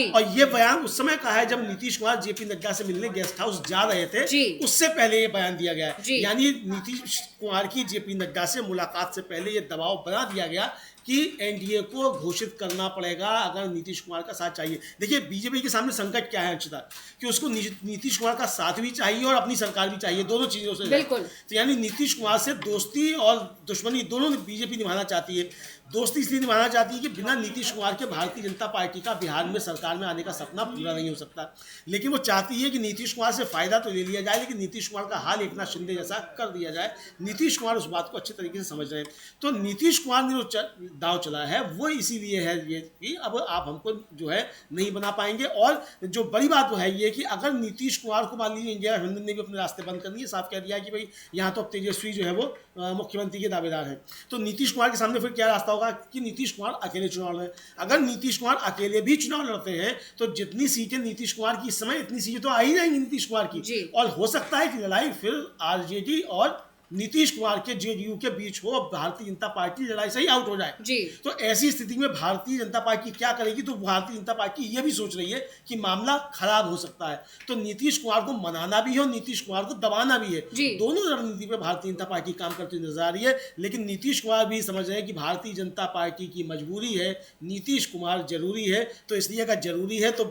B: और ये बयान उस समय का है जब नीतीश कुमार जेपी नड्डा से मिलने गेस्ट हाउस जा रहे थे, उससे पहले ये बयान दिया गया है। यानी नीतीश कुमार की जेपी नड्डा से मुलाकात से पहले ये दबाव बना दिया गया कि एनडीए को घोषित करना पड़ेगा अगर नीतीश कुमार का साथ चाहिए। देखिए बीजेपी के सामने संकट क्या है अंशिता, कि उसको नीतीश कुमार का साथ भी चाहिए और अपनी सरकार भी चाहिए, दोनों चीजों से। बिल्कुल। तो यानी नीतीश कुमार से दोस्ती और दुश्मनी दोनों बीजेपी निभाना चाहती है। दोस्ती इसलिए निभाना चाहती है कि बिना नीतीश कुमार के भारतीय जनता पार्टी का बिहार में सरकार में आने का सपना पूरा नहीं हो सकता, लेकिन वो चाहती है कि नीतीश कुमार से फायदा तो ले लिया जाए लेकिन नीतीश कुमार का हाल एकनाथ शिंदे जैसा कर दिया जाए। नीतीश कुमार उस बात को अच्छे तरीके से समझ रहे हैं। तो नीतीश कुमार ने जो दाव चला है वो इसीलिए है ये कि अब आप हमको जो है नहीं बना पाएंगे। और जो बड़ी बात वो है ये कि अगर नीतीश कुमार को मान लीजिए इंडिया गठबंधन ने भी अपने रास्ते बंद कर दिए, साफ कह दिया कि भाई यहाँ तो अब तेजस्वी जो है वो मुख्यमंत्री के दावेदार है, तो नीतीश कुमार के सामने फिर क्या रास्ता होगा कि नीतीश कुमार अकेले चुनाव लड़े। अगर नीतीश कुमार अकेले भी चुनाव लड़ते हैं तो जितनी सीटें नीतीश कुमार की इस समय, इतनी सीटें तो आ ही जाएंगी नीतीश कुमार की, और हो सकता है कि लड़ाई फिर आरजेडी और नीतीश कुमार के जेडीयू के बीच हो, भारतीय जनता पार्टी लड़ाई से ही आउट हो जाए। तो ऐसी स्थिति में भारतीय जनता पार्टी क्या करेगी, तो भारतीय जनता पार्टी ये भी सोच रही है कि मामला खराब हो सकता है, तो नीतीश कुमार को मनाना भी है और नीतीश कुमार को दबाना भी है। दोनों रणनीति पे भारतीय जनता पार्टी काम करती नजर आ रही है, लेकिन नीतीश कुमार भी समझ रहे हैं कि भारतीय जनता पार्टी की मजबूरी है, नीतीश कुमार जरूरी है, तो इसलिए अगर जरूरी है तो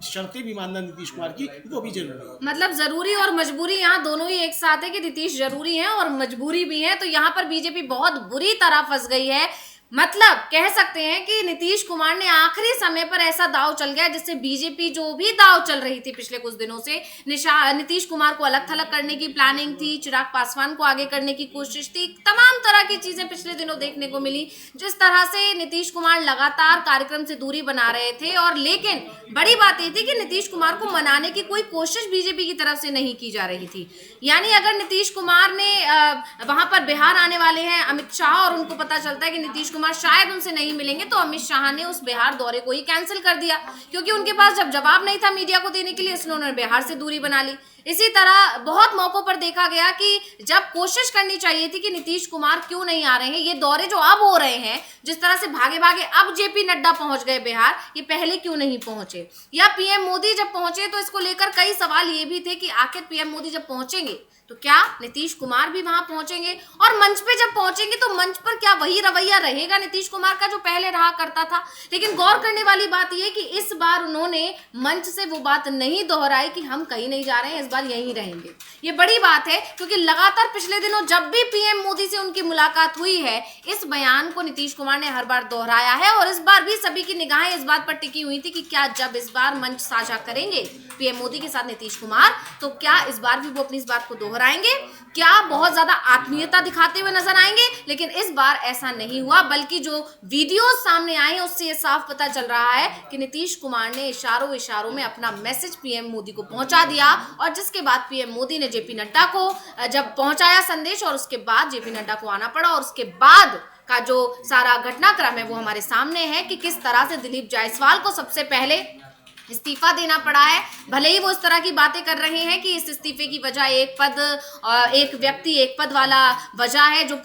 B: शर्तें भी मानना नीतीश कुमार की वो भी जरूरी है।
A: मतलब जरूरी और मजबूरी यहाँ दोनों ही एक साथ है कि नीतीश जरूरी है और मजबूरी भी है। तो यहाँ पर बीजेपी बहुत बुरी तरह फंस गई है। मतलब कह सकते हैं कि नीतीश कुमार ने आखिरी समय पर ऐसा दाव चल गया जिससे बीजेपी जो भी दाव चल रही थी पिछले कुछ दिनों से, नीतीश कुमार को अलग थलग करने की प्लानिंग थी, चिराग पासवान को आगे करने की कोशिश थी, तमाम तरह की चीजें पिछले दिनों देखने को मिली जिस तरह से नीतीश कुमार लगातार कार्यक्रम से दूरी बना रहे थे। और लेकिन बड़ी बात यह थी कि नीतीश कुमार को मनाने की कोई कोशिश बीजेपी की तरफ से नहीं की जा रही थी। यानी अगर नीतीश कुमार ने वहां पर बिहार आने वाले हैं अमित शाह और उनको पता चलता है कि नीतीश कुमार शायद उनसे नहीं मिलेंगे, तो अमित शाह ने उस बिहार दौरे को ही कैंसिल कर दिया, क्योंकि उनके पास जब जवाब नहीं था मीडिया को देने के लिए, इसलिए उन्होंने बिहार से दूरी बना ली। इसी तरह बहुत मौकों पर देखा गया कि जब कोशिश करनी चाहिए थी कि नीतीश कुमार क्यों नहीं आ रहे हैं, ये दौरे जो अब हो रहे हैं, जिस तरह से भागे भागे अब जेपी नड्डा पहुंच गए बिहार, ये पहले क्यों नहीं पहुंचे, या पीएम मोदी जब पहुंचे तो इसको लेकर कई सवाल ये भी थे कि आखिर पीएम मोदी जब पहुंचेंगे तो क्या नीतीश कुमार भी वहां पहुंचेंगे? और मंच पे जब पहुंचेंगे तो मंच पर क्या वही रवैया रहेगा नीतीश कुमार का जो पहले रहा करता था? लेकिन गौर करने वाली बात यह कि इस बार उन्होंने मंच से वो बात नहीं दोहराई कि हम कहीं नहीं जा रहे हैं, इस बार यहीं रहेंगे। ये बड़ी बात है क्योंकि लगातार पिछले दिनों जब भी पीएम मोदी से उनकी मुलाकात हुई है, इस बयान को नीतीश कुमार ने हर बार दोहराया है और इस बार भी सभी की निगाहें इस बात पर टिकी हुई थी कि क्या जब इस बार मंच साझा करेंगे पीएम मोदी के साथ नीतीश कुमार, तो क्या इस बार भी वो अपनी इस बात को दोहराएंगे, क्या बहुत ज्यादा आत्मीयता दिखाते हुए नजर आएंगे? लेकिन इस बार ऐसा नहीं हुआ, बल्कि जो वीडियो सामने आए हैं उससे ये साफ पता चल रहा है कि नीतीश कुमार ने इशारों में अपना मैसेज पीएम मोदी को पहुंचा दिया और जिसके बाद पीएम मोदी ने जेपी नड्डा को जब पहुंचाया संदेश और उसके बाद जेपी नड्डा को आना पड़ा और उसके बाद का जो सारा घटनाक्रम है वो हमारे सामने है कि किस तरह से दिलीप जायसवाल को सबसे पहले इस्तीफा देना पड़ा है। भले ही वो इस तरह की बातें कर रहे हैं कि इस इस्तीफे की वजह एक व्यक्ति एक पद वाला वजह है जो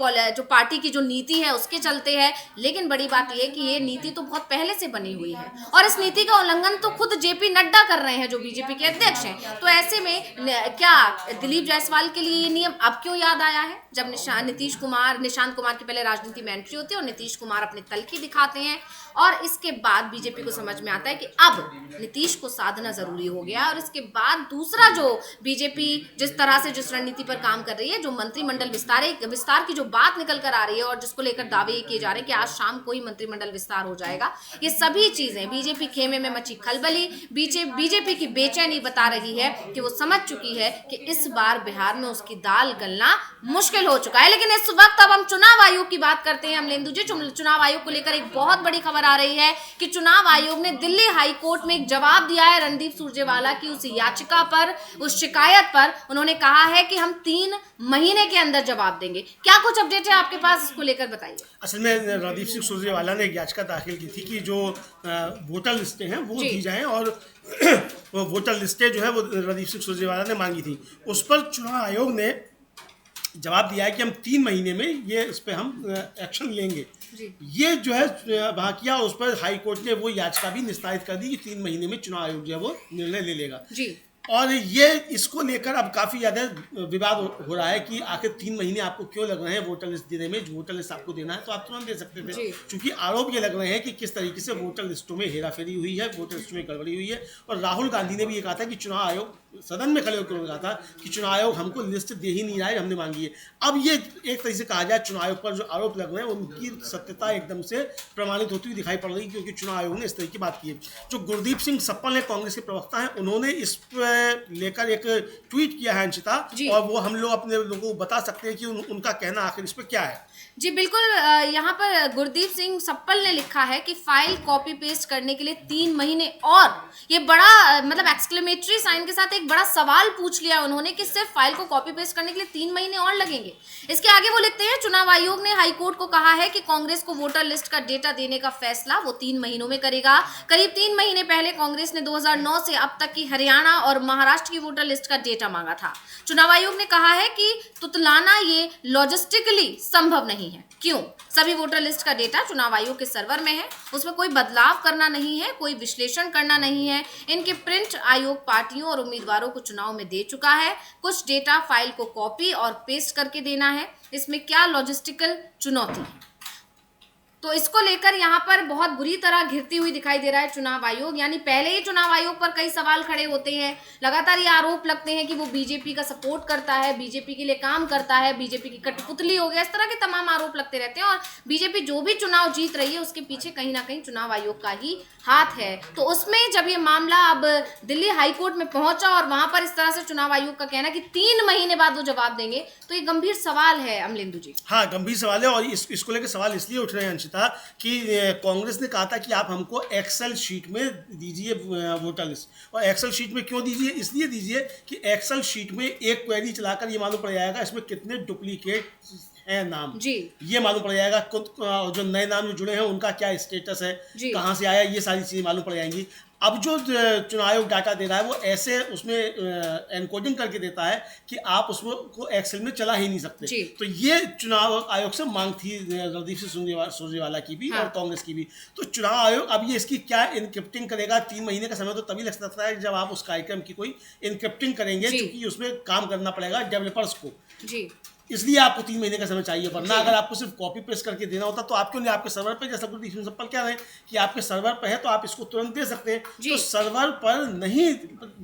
A: पार्टी की जो नीति है उसके चलते है, लेकिन बड़ी बात यह है कि ये नीति तो बहुत पहले से बनी हुई है और इस नीति का उल्लंघन तो खुद जेपी नड्डा कर रहे हैं जो बीजेपी के अध्यक्ष हैं। तो ऐसे में क्या दिलीप जायसवाल के लिए ये नियम अब क्यों याद आया है, जब निशांत कुमार की पहले राजनीति में एंट्री होती है और नीतीश कुमार अपनी तलखी दिखाते हैं और इसके बाद बीजेपी को समझ में आता है कि अब नीतीश को साधना जरूरी हो गया। और इसके बाद दूसरा जो बीजेपी जिस तरह से जिस रणनीति पर काम कर रही है, जो मंत्रिमंडल विस्तार की जो बात निकल कर आ रही है और जिसको लेकर दावे किए जा रहे हैं कि आज शाम को ही मंत्रिमंडल विस्तार हो जाएगा, ये सभी चीजें बीजेपी खेमे में मची खलबली, बीजेपी की बेचैनी बता रही है कि वो समझ चुकी है कि इस बार बिहार में उसकी दाल गलना मुश्किल हो चुका है। लेकिन इस वक्त अब हम चुनाव आयोग की बात करते हैं। अमलेंदु जी, चुनाव आयोग को लेकर एक बहुत बड़ी खबर आ रही है कि चुनाव आयोग ने दिल्ली हाई कोर्ट में एक जवाब दिया है रणदीप सुरजेवाला की उस याचिका पर, उस शिकायत पर। उन्होंने कहा है कि हम 3 महीने के अंदर जवाब देंगे। क्या कुछ अपडेट है आपके पास, इसको लेकर बताइए।
B: असल में रणदीप सिंह सुरजेवाला ने एक याचिका दाखिल की थी कि जो वोटर लिस्टें हैं वो दी जाएं और वो वोटर लिस्टें जो है वो रणदीप सिंह सुरजेवाला ने मांगी थी। उस पर चुनाव आयोग ने जवाब दिया है कि हम 3 महीने में ये इस पर हम एक्शन लेंगे। ये जो है वहाँ किया, उस पर हाई कोर्ट ने वो याचिका भी निस्तारित कर दी कि 3 महीने में चुनाव आयोग जो है वो निर्णय ले लेगा। और ये इसको लेकर अब काफ़ी ज़्यादा विवाद हो रहा है कि आखिर 3 महीने आपको क्यों लग रहे हैं वोटर लिस्ट देने में। जो वोटर लिस्ट आपको देना है तो आप तुरंत दे सकते थे, क्योंकि आरोप ये लग रहे हैं कि किस तरीके से वोटर लिस्टों में हेराफेरी हुई है, वोटर लिस्टों में गड़बड़ी हुई है। और राहुल गांधी ने भी ये कहा था कि चुनाव आयोग, सदन में खड़े होकर कहा था कि चुनाव आयोग हमको लिस्ट दे ही नहीं रहा है, हमने मांगी है। अब ये एक तरीके से कहा जाए चुनाव आयोग पर जो आरोप लग रहे हैं उनकी सत्यता एकदम से प्रमाणित होती हुई दिखाई पड़ रही है, क्योंकि चुनाव आयोग ने इस तरह की बात की है। जो गुरदीप सिंह सप्पल है, कांग्रेस के प्रवक्ता हैं, उन्होंने इस पर लेकर एक ट्वीट किया है अंशिता, और वो हम लोग अपने लोगों को बता सकते हैं कि उनका कहना आखिर इस पर क्या है।
A: जी बिल्कुल, यहाँ पर गुरदीप सिंह सप्पल ने लिखा है कि फाइल कॉपी पेस्ट करने के लिए 3 महीने, और ये बड़ा मतलब एक्सक्लेमेटरी साइन के साथ एक बड़ा सवाल पूछ लिया उन्होंने कि सिर्फ फाइल को कॉपी पेस्ट करने के लिए 3 महीने और लगेंगे। इसके आगे वो लिखते हैं, चुनाव आयोग ने हाई कोर्ट को कहा है कि कांग्रेस को वोटर लिस्ट का डेटा देने का फैसला वो 3 महीनों में करेगा। करीब 3 महीने पहले कांग्रेस ने 2009 से अब तक की हरियाणा और महाराष्ट्र की वोटर लिस्ट का डेटा मांगा था। चुनाव आयोग ने कहा है कि तुतलाना ये लॉजिस्टिकली संभव नहीं है। क्यों? सभी वोटर लिस्ट का डेटा चुनाव आयोग के सर्वर में है, उसमें कोई बदलाव करना नहीं है, कोई विश्लेषण करना नहीं है। इनके प्रिंट आयोग पार्टियों और उम्मीदवारों को चुनाव में दे चुका है। कुछ डेटा फाइल को कॉपी और पेस्ट करके देना है, इसमें क्या लॉजिस्टिकल चुनौती है? तो इसको लेकर यहाँ पर बहुत बुरी तरह घिरती हुई दिखाई दे रहा है चुनाव आयोग। यानी पहले ही चुनाव आयोग पर कई सवाल खड़े होते हैं, लगातार ये आरोप लगते हैं कि वो बीजेपी का सपोर्ट करता है, बीजेपी के लिए काम करता है, बीजेपी की कठपुतली हो गया, इस तरह के तमाम आरोप लगते रहते हैं। और बीजेपी जो भी चुनाव जीत रही है उसके पीछे कहीं ना कहीं चुनाव आयोग का ही हाथ है। तो उसमें जब ये मामला अब दिल्ली हाईकोर्ट में पहुंचा और वहां पर इस तरह से चुनाव आयोग का कहना कि 3 महीने बाद वो जवाब देंगे, तो ये गंभीर सवाल है अमलेंदु जी।
B: हाँ, गंभीर सवाल है, और इसको लेकर सवाल इसलिए उठ रहे हैं अंशिता कि कांग्रेस ने कहा था कि आप हमको एक्सेल शीट में दीजिए वोटर लिस्ट। और एक्सेल शीट में क्यों दीजिए? इसलिए दीजिए कि एक्सेल शीट में एक क्वेरी चलाकर ये मालूम पड़ जाएगा इसमें कितने डुप्लीकेट हैं नाम
A: जी,
B: ये मालूम पड़ जाएगा। जो नए नाम जो जुड़े हैं उनका क्या स्टेटस है,
A: जी,
B: कहाँ से आया, ये सारी चीज़ें मालूम पड़ जाएंगी। अब जो चुनाव आयोग डाटा दे रहा है वो ऐसे उसमें एनकोडिंग करके देता है कि आप उसमें को एक्सेल में चला ही नहीं सकते। तो ये चुनाव आयोग से मांग थी रणदीप सिंह सुरजेवाला की भी,
A: हाँ,
B: और कांग्रेस की भी। तो चुनाव आयोग अब ये इसकी क्या इनक्रिप्टिंग करेगा, 3 महीने का समय तो तभी लग सकता है जब आप उस कार्यक्रम की कोई इनक्रिप्टिंग करेंगे, क्योंकि उसमें काम करना पड़ेगा डेवलपर्स को जी, इसलिए आपको 3 महीने का समय चाहिए। वरना अगर आपको सिर्फ कॉपी पेस्ट करके देना होता तो आप क्यों नहीं आपके सर्वर पे, जैसा गुरदीप सिंह सप्पल कह रहे हैं कि आपके सर्वर पे है तो आप इसको तुरंत दे सकते हैं। तो सर्वर पर नहीं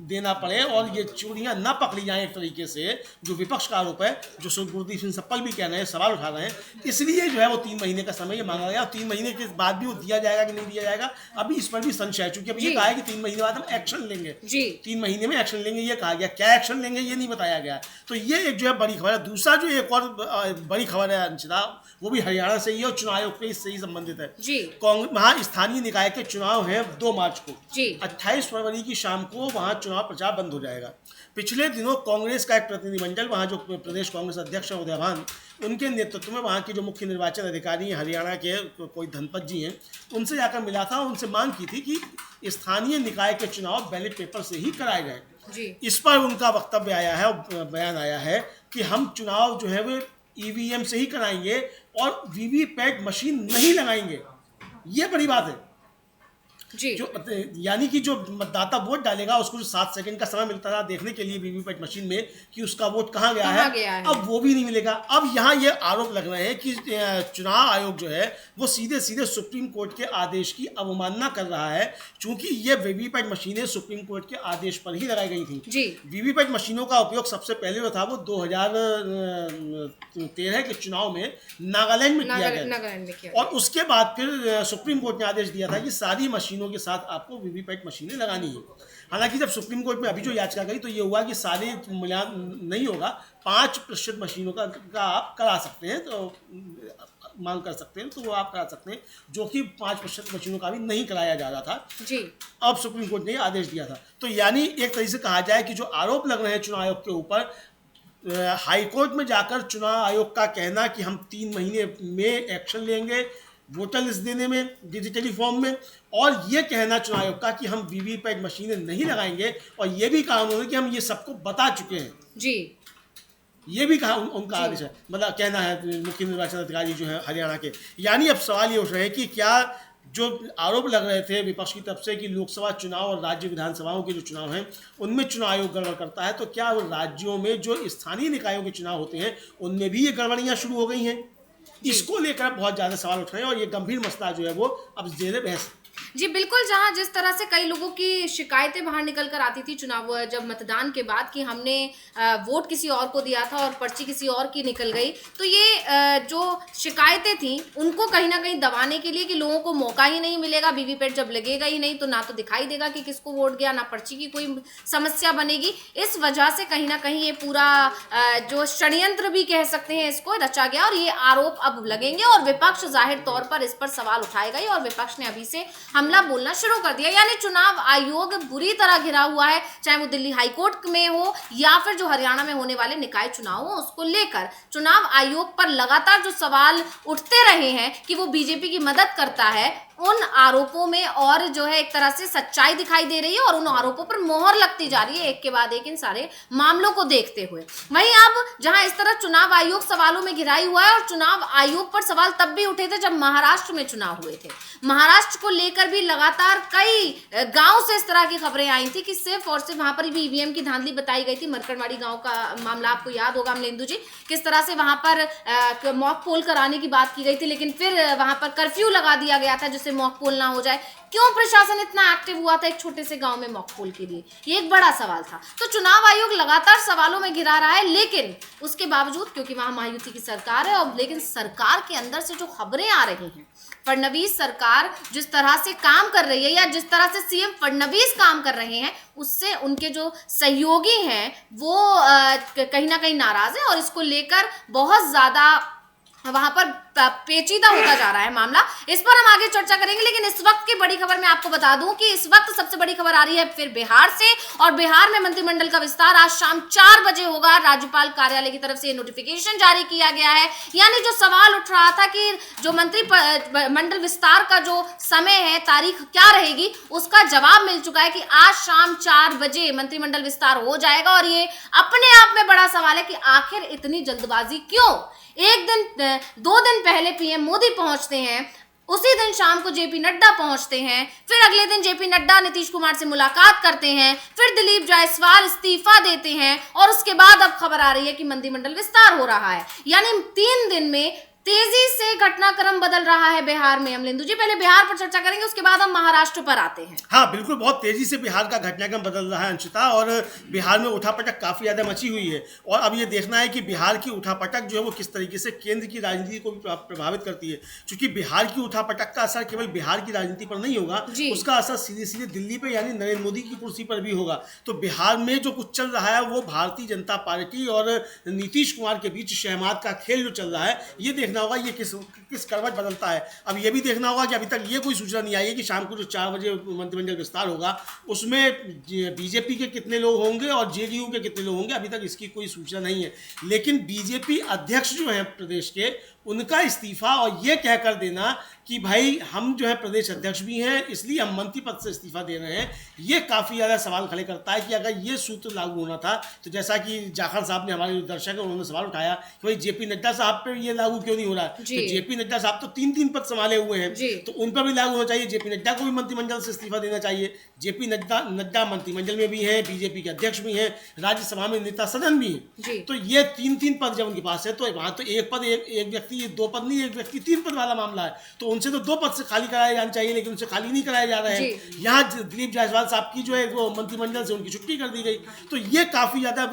B: देना पड़े और ये चोरियां ना पकड़ी जाए एक तरीके से, जो विपक्ष का आरोप है, जो गुरदीप सिंह सप्पल भी कह रहे हैं, सवाल उठा रहे हैं, इसलिए जो है वो 3 महीने का समय मांगा गया। और 3 महीने के बाद भी वो दिया जाएगा कि नहीं दिया जाएगा, अभी इस पर भी संशय है। चूंकि अब ये कहा है कि 3 महीने बाद हम एक्शन लेंगे, 3 महीने में एक्शन लेंगे, ये कहा गया। क्या एक्शन लेंगे ये नहीं बताया गया। तो ये एक जो है बड़ी खबर है। दूसरा जो एक और बड़ी खबर है अंशिता, वो भी हरियाणा से ही है और चुनाव आयोग के इससे ही संबंधित है जी। वहाँ स्थानीय निकाय के चुनाव हैं 2 मार्च को जी। 28 फरवरी की शाम को वहाँ चुनाव प्रचार बंद हो जाएगा। पिछले दिनों कांग्रेस का एक प्रतिनिधिमंडल, वहाँ जो प्रदेश कांग्रेस अध्यक्ष हैं उदय भान, उनके नेतृत्व में वहाँ के जो मुख्य निर्वाचन अधिकारी हरियाणा के कोई धनपत जी हैं, उनसे जाकर मिला था। उनसे मांग की थी कि स्थानीय निकाय के चुनाव बैलेट पेपर से ही कराए जाए। इस पर उनका वक्तव्य आया है, बयान आया है कि हम चुनाव जो है वो ईवीएम से ही कराएंगे और वीवीपैट मशीन नहीं लगाएंगे। ये बड़ी बात है जी। जो यानी कि जो मतदाता वोट डालेगा उसको जो 7 सेकंड का समय मिलता था देखने के लिए वीवीपैट मशीन में कि उसका वोट कहाँ गया है, अब वो भी नहीं मिलेगा। अब यहाँ ये आरोप लग रहे हैं कि चुनाव आयोग जो है वो सीधे सीधे सुप्रीम कोर्ट के आदेश की अवमानना कर रहा है, क्योंकि ये वीवीपैट मशीनें सुप्रीम कोर्ट के आदेश पर ही लगाई गई थी। वीवीपैट मशीनों का उपयोग सबसे पहले जो था वो 2013 के चुनाव में नागालैंड में किया गया, और उसके बाद फिर सुप्रीम कोर्ट ने आदेश दिया था कि सारी मशीनों के साथ आपको वीवीपैट मशीनें लगानी है। हालांकि जब सुप्रीम कोर्ट में अभी जो याचिका गई तो ये हुआ कि सारे मूल्यांकन नहीं होगा, 5% मशीनों का आप करा सकते हैं, तो मांग कर सकते हैं, तो वो आप करा सकते हैं, जो कि 5% मशीनों का भी नहीं कराया जा रहा था जी। अब सुप्रीम कोर्ट ने आदेश दिया था। तो यानी एक तरीके से कहा जाए कि जो आरोप लग रहे हैं चुनाव आयोग के ऊपर, हाईकोर्ट में जाकर चुनाव आयोग का कहना कि हम 3 महीने में एक्शन लेंगे वोटर लिस्ट देने में डिजिटली फॉर्म में, और ये कहना चुनाव आयोग का कि हम वीवीपैट मशीनें नहीं लगाएंगे, और ये भी कहा उन्होंने कि हम ये सबको बता चुके हैं जी। ये भी कहा उनका आदेश है, मतलब कहना है मुख्य निर्वाचन अधिकारी जो है हरियाणा के। यानी अब सवाल ये उठ रहे हैं कि क्या जो आरोप लग रहे थे विपक्ष की तरफ से कि लोकसभा चुनाव और राज्य विधानसभाओं के जो चुनाव हैं उनमें चुनाव आयोग गड़बड़ करता है, तो क्या राज्यों में जो स्थानीय निकायों के चुनाव होते हैं उनमें भी ये गड़बड़ियाँ शुरू हो गई हैं? इसको लेकर बहुत ज़्यादा सवाल उठ रहे हैं और ये गंभीर मसला जो है वो अब ज़ेरे बहस
A: जी बिल्कुल। जहां जिस तरह से कई लोगों की शिकायतें बाहर निकल कर आती थी चुनाव जब मतदान के बाद कि हमने वोट किसी और को दिया था और पर्ची किसी और की निकल गई, तो ये जो शिकायतें थी उनको कहीं ना कहीं दबाने के लिए कि लोगों को मौका ही नहीं मिलेगा, वीवीपैट जब लगेगा ही नहीं तो ना तो दिखाई देगा कि किसको वोट गया, ना पर्ची की कोई समस्या बनेगी। इस वजह से कहीं ना कहीं ये पूरा जो षड्यंत्र भी कह सकते हैं इसको रचा गया, और ये आरोप अब लगेंगे और विपक्ष जाहिर तौर पर इस पर सवाल उठाएगा ही, और विपक्ष ने अभी से हमला बोलना शुरू कर दिया। यानी चुनाव आयोग बुरी तरह घिरा हुआ है, चाहे वो दिल्ली हाईकोर्ट में हो या फिर जो हरियाणा में होने वाले निकाय चुनाव हो, उसको लेकर चुनाव आयोग पर लगातार जो सवाल उठते रहे हैं कि वो बीजेपी की मदद करता है, उन आरोपों में और जो है एक तरह से सच्चाई दिखाई दे रही है और उन आरोपों पर मोहर लगती जा रही है एक के बाद एक इन सारे मामलों को देखते हुए। वहीं अब जहां इस तरह चुनाव आयोग सवालों में घिराई हुआ है, और चुनाव आयोग पर सवाल तब भी उठे थे जब महाराष्ट्र में चुनाव हुए थे। महाराष्ट्र को लेकर भी लगातार कई गांव से इस तरह की खबरें आई थी कि सिर्फ और सिर्फ वहां पर भी ईवीएम की धांधली बताई गई थी। मरकड़वाड़ी गांव का मामला आपको याद होगा अमलेंदु जी, किस तरह से वहां पर मॉक पोल कराने की बात की गई थी, लेकिन फिर वहां पर कर्फ्यू लगा दिया गया था जिससे मॉक पोल ना हो जाए। क्यों प्रशासन इतना एक्टिव हुआ था एक छोटे से गांव में मॉक पोल के लिए, ये एक बड़ा सवाल था। तो चुनाव आयोग लगातार सवालों में घिरा रहा है, लेकिन उसके बावजूद क्योंकि वहां महायुति की सरकार है, और लेकिन सरकार के अंदर से जो खबरें आ रही हैं, फडणवीस सरकार जिस तरह से काम कर रही है या जिस तरह से सीएम फडणवीस काम कर रहे हैं, उससे उनके जो सहयोगी हैं वो कहीं ना कहीं नाराज है, और इसको लेकर बहुत ज्यादा वहां पर पेचीदा होता जा रहा है मामला। इस पर हम आगे चर्चा करेंगे, लेकिन इस वक्त की बड़ी खबर मैं आपको बता दूं कि इस वक्त सबसे बड़ी खबर आ रही है फिर बिहार से, और बिहार में मंत्रिमंडल का विस्तार आज शाम 4 बजे होगा। राज्यपाल कार्यालय की तरफ से नोटिफिकेशन जारी किया गया है। यानी जो सवाल उठ रहा था कि जो मंत्रिमंडल विस्तार का जो समय है, तारीख क्या रहेगी, उसका जवाब मिल चुका है कि आज शाम 4 बजे मंत्रिमंडल विस्तार हो जाएगा। और ये अपने आप में बड़ा सवाल है कि आखिर इतनी जल्दबाजी क्यों। 2 दिन पहले पीएम मोदी पहुंचते हैं, उसी दिन शाम को जेपी नड्डा पहुंचते हैं, फिर अगले दिन जेपी नड्डा नीतीश कुमार से मुलाकात करते हैं, फिर दिलीप जायसवाल इस्तीफा देते हैं, और उसके बाद अब खबर आ रही है कि मंत्रिमंडल विस्तार हो रहा है। यानी 3 दिन में तेजी से घटनाक्रम बदल रहा है बिहार में। अमलेंदु जी, पहले बिहार पर चर्चा करेंगे, उसके बाद हम महाराष्ट्र पर आते हैं।
B: हाँ बिल्कुल, बहुत तेजी से बिहार का घटनाक्रम बदल रहा है अंशिता, और बिहार में उठापटक काफी ज्यादा मची हुई है। और अब ये देखना है कि बिहार की उठापटक जो है वो किस तरीके से केंद्र की राजनीति को भी प्रभावित करती है, क्योंकि बिहार की उठापटक का असर केवल बिहार की राजनीति पर नहीं होगा, उसका असर सीधे सीधे दिल्ली पे यानी नरेंद्र मोदी की कुर्सी पर भी होगा। तो बिहार में जो कुछ चल रहा है वो भारतीय जनता पार्टी और नीतीश कुमार के बीच शहमात का खेल जो चल रहा है, ये देखना होगा ये किस करवट बदलता है। अब ये भी देखना होगा कि अभी तक ये कोई सूचना नहीं आई है कि शाम को जो 4 बजे मंत्रिमंडल विस्तार होगा उसमें बीजेपी के कितने लोग होंगे और जेडीयू के कितने लोग होंगे, अभी तक इसकी कोई सूचना नहीं है। लेकिन बीजेपी अध्यक्ष जो हैं प्रदेश के, उनका इस्तीफा और ये कहकर देना कि भाई हम जो है प्रदेश अध्यक्ष भी हैं इसलिए हम मंत्री पद से इस्तीफा दे रहे हैं, ये काफ़ी ज़्यादा सवाल खड़े करता है कि अगर ये सूत्र लागू होना था तो जैसा कि जाखड़ साहब ने, हमारे जो दर्शक हैं, उन्होंने सवाल उठाया कि भाई जेपी नड्डा साहब पे ये लागू क्यों नहीं हो रहा है। तो जेपी नड्डा साहब तो 3 पद संभाले हुए हैं, तो उन पर भी लागू होना चाहिए। जेपी नड्डा को भी मंत्रिमंडल से इस्तीफा देना चाहिए। जेपी नड्डा मंत्रिमंडल में भी हैं, बीजेपी के अध्यक्ष भी हैं, राज्यसभा में नेता सदन भी हैं। तो ये 3 पद जब उनके पास है तो वहाँ तो एक पद एक व्यक्ति, 2 पद नहीं, एक व्यक्ति 3 पद वाला मामला है। तो उनसे तो 2 पद से खाली कराया जाना चाहिए, लेकिन उनसे खाली नहीं कराया जा रहा है। यहाँ दिलीप जायसवाल साहब की जो है वो मंत्रिमंडल से उनकी छुट्टी कर दी गई। तो ये काफी ज्यादा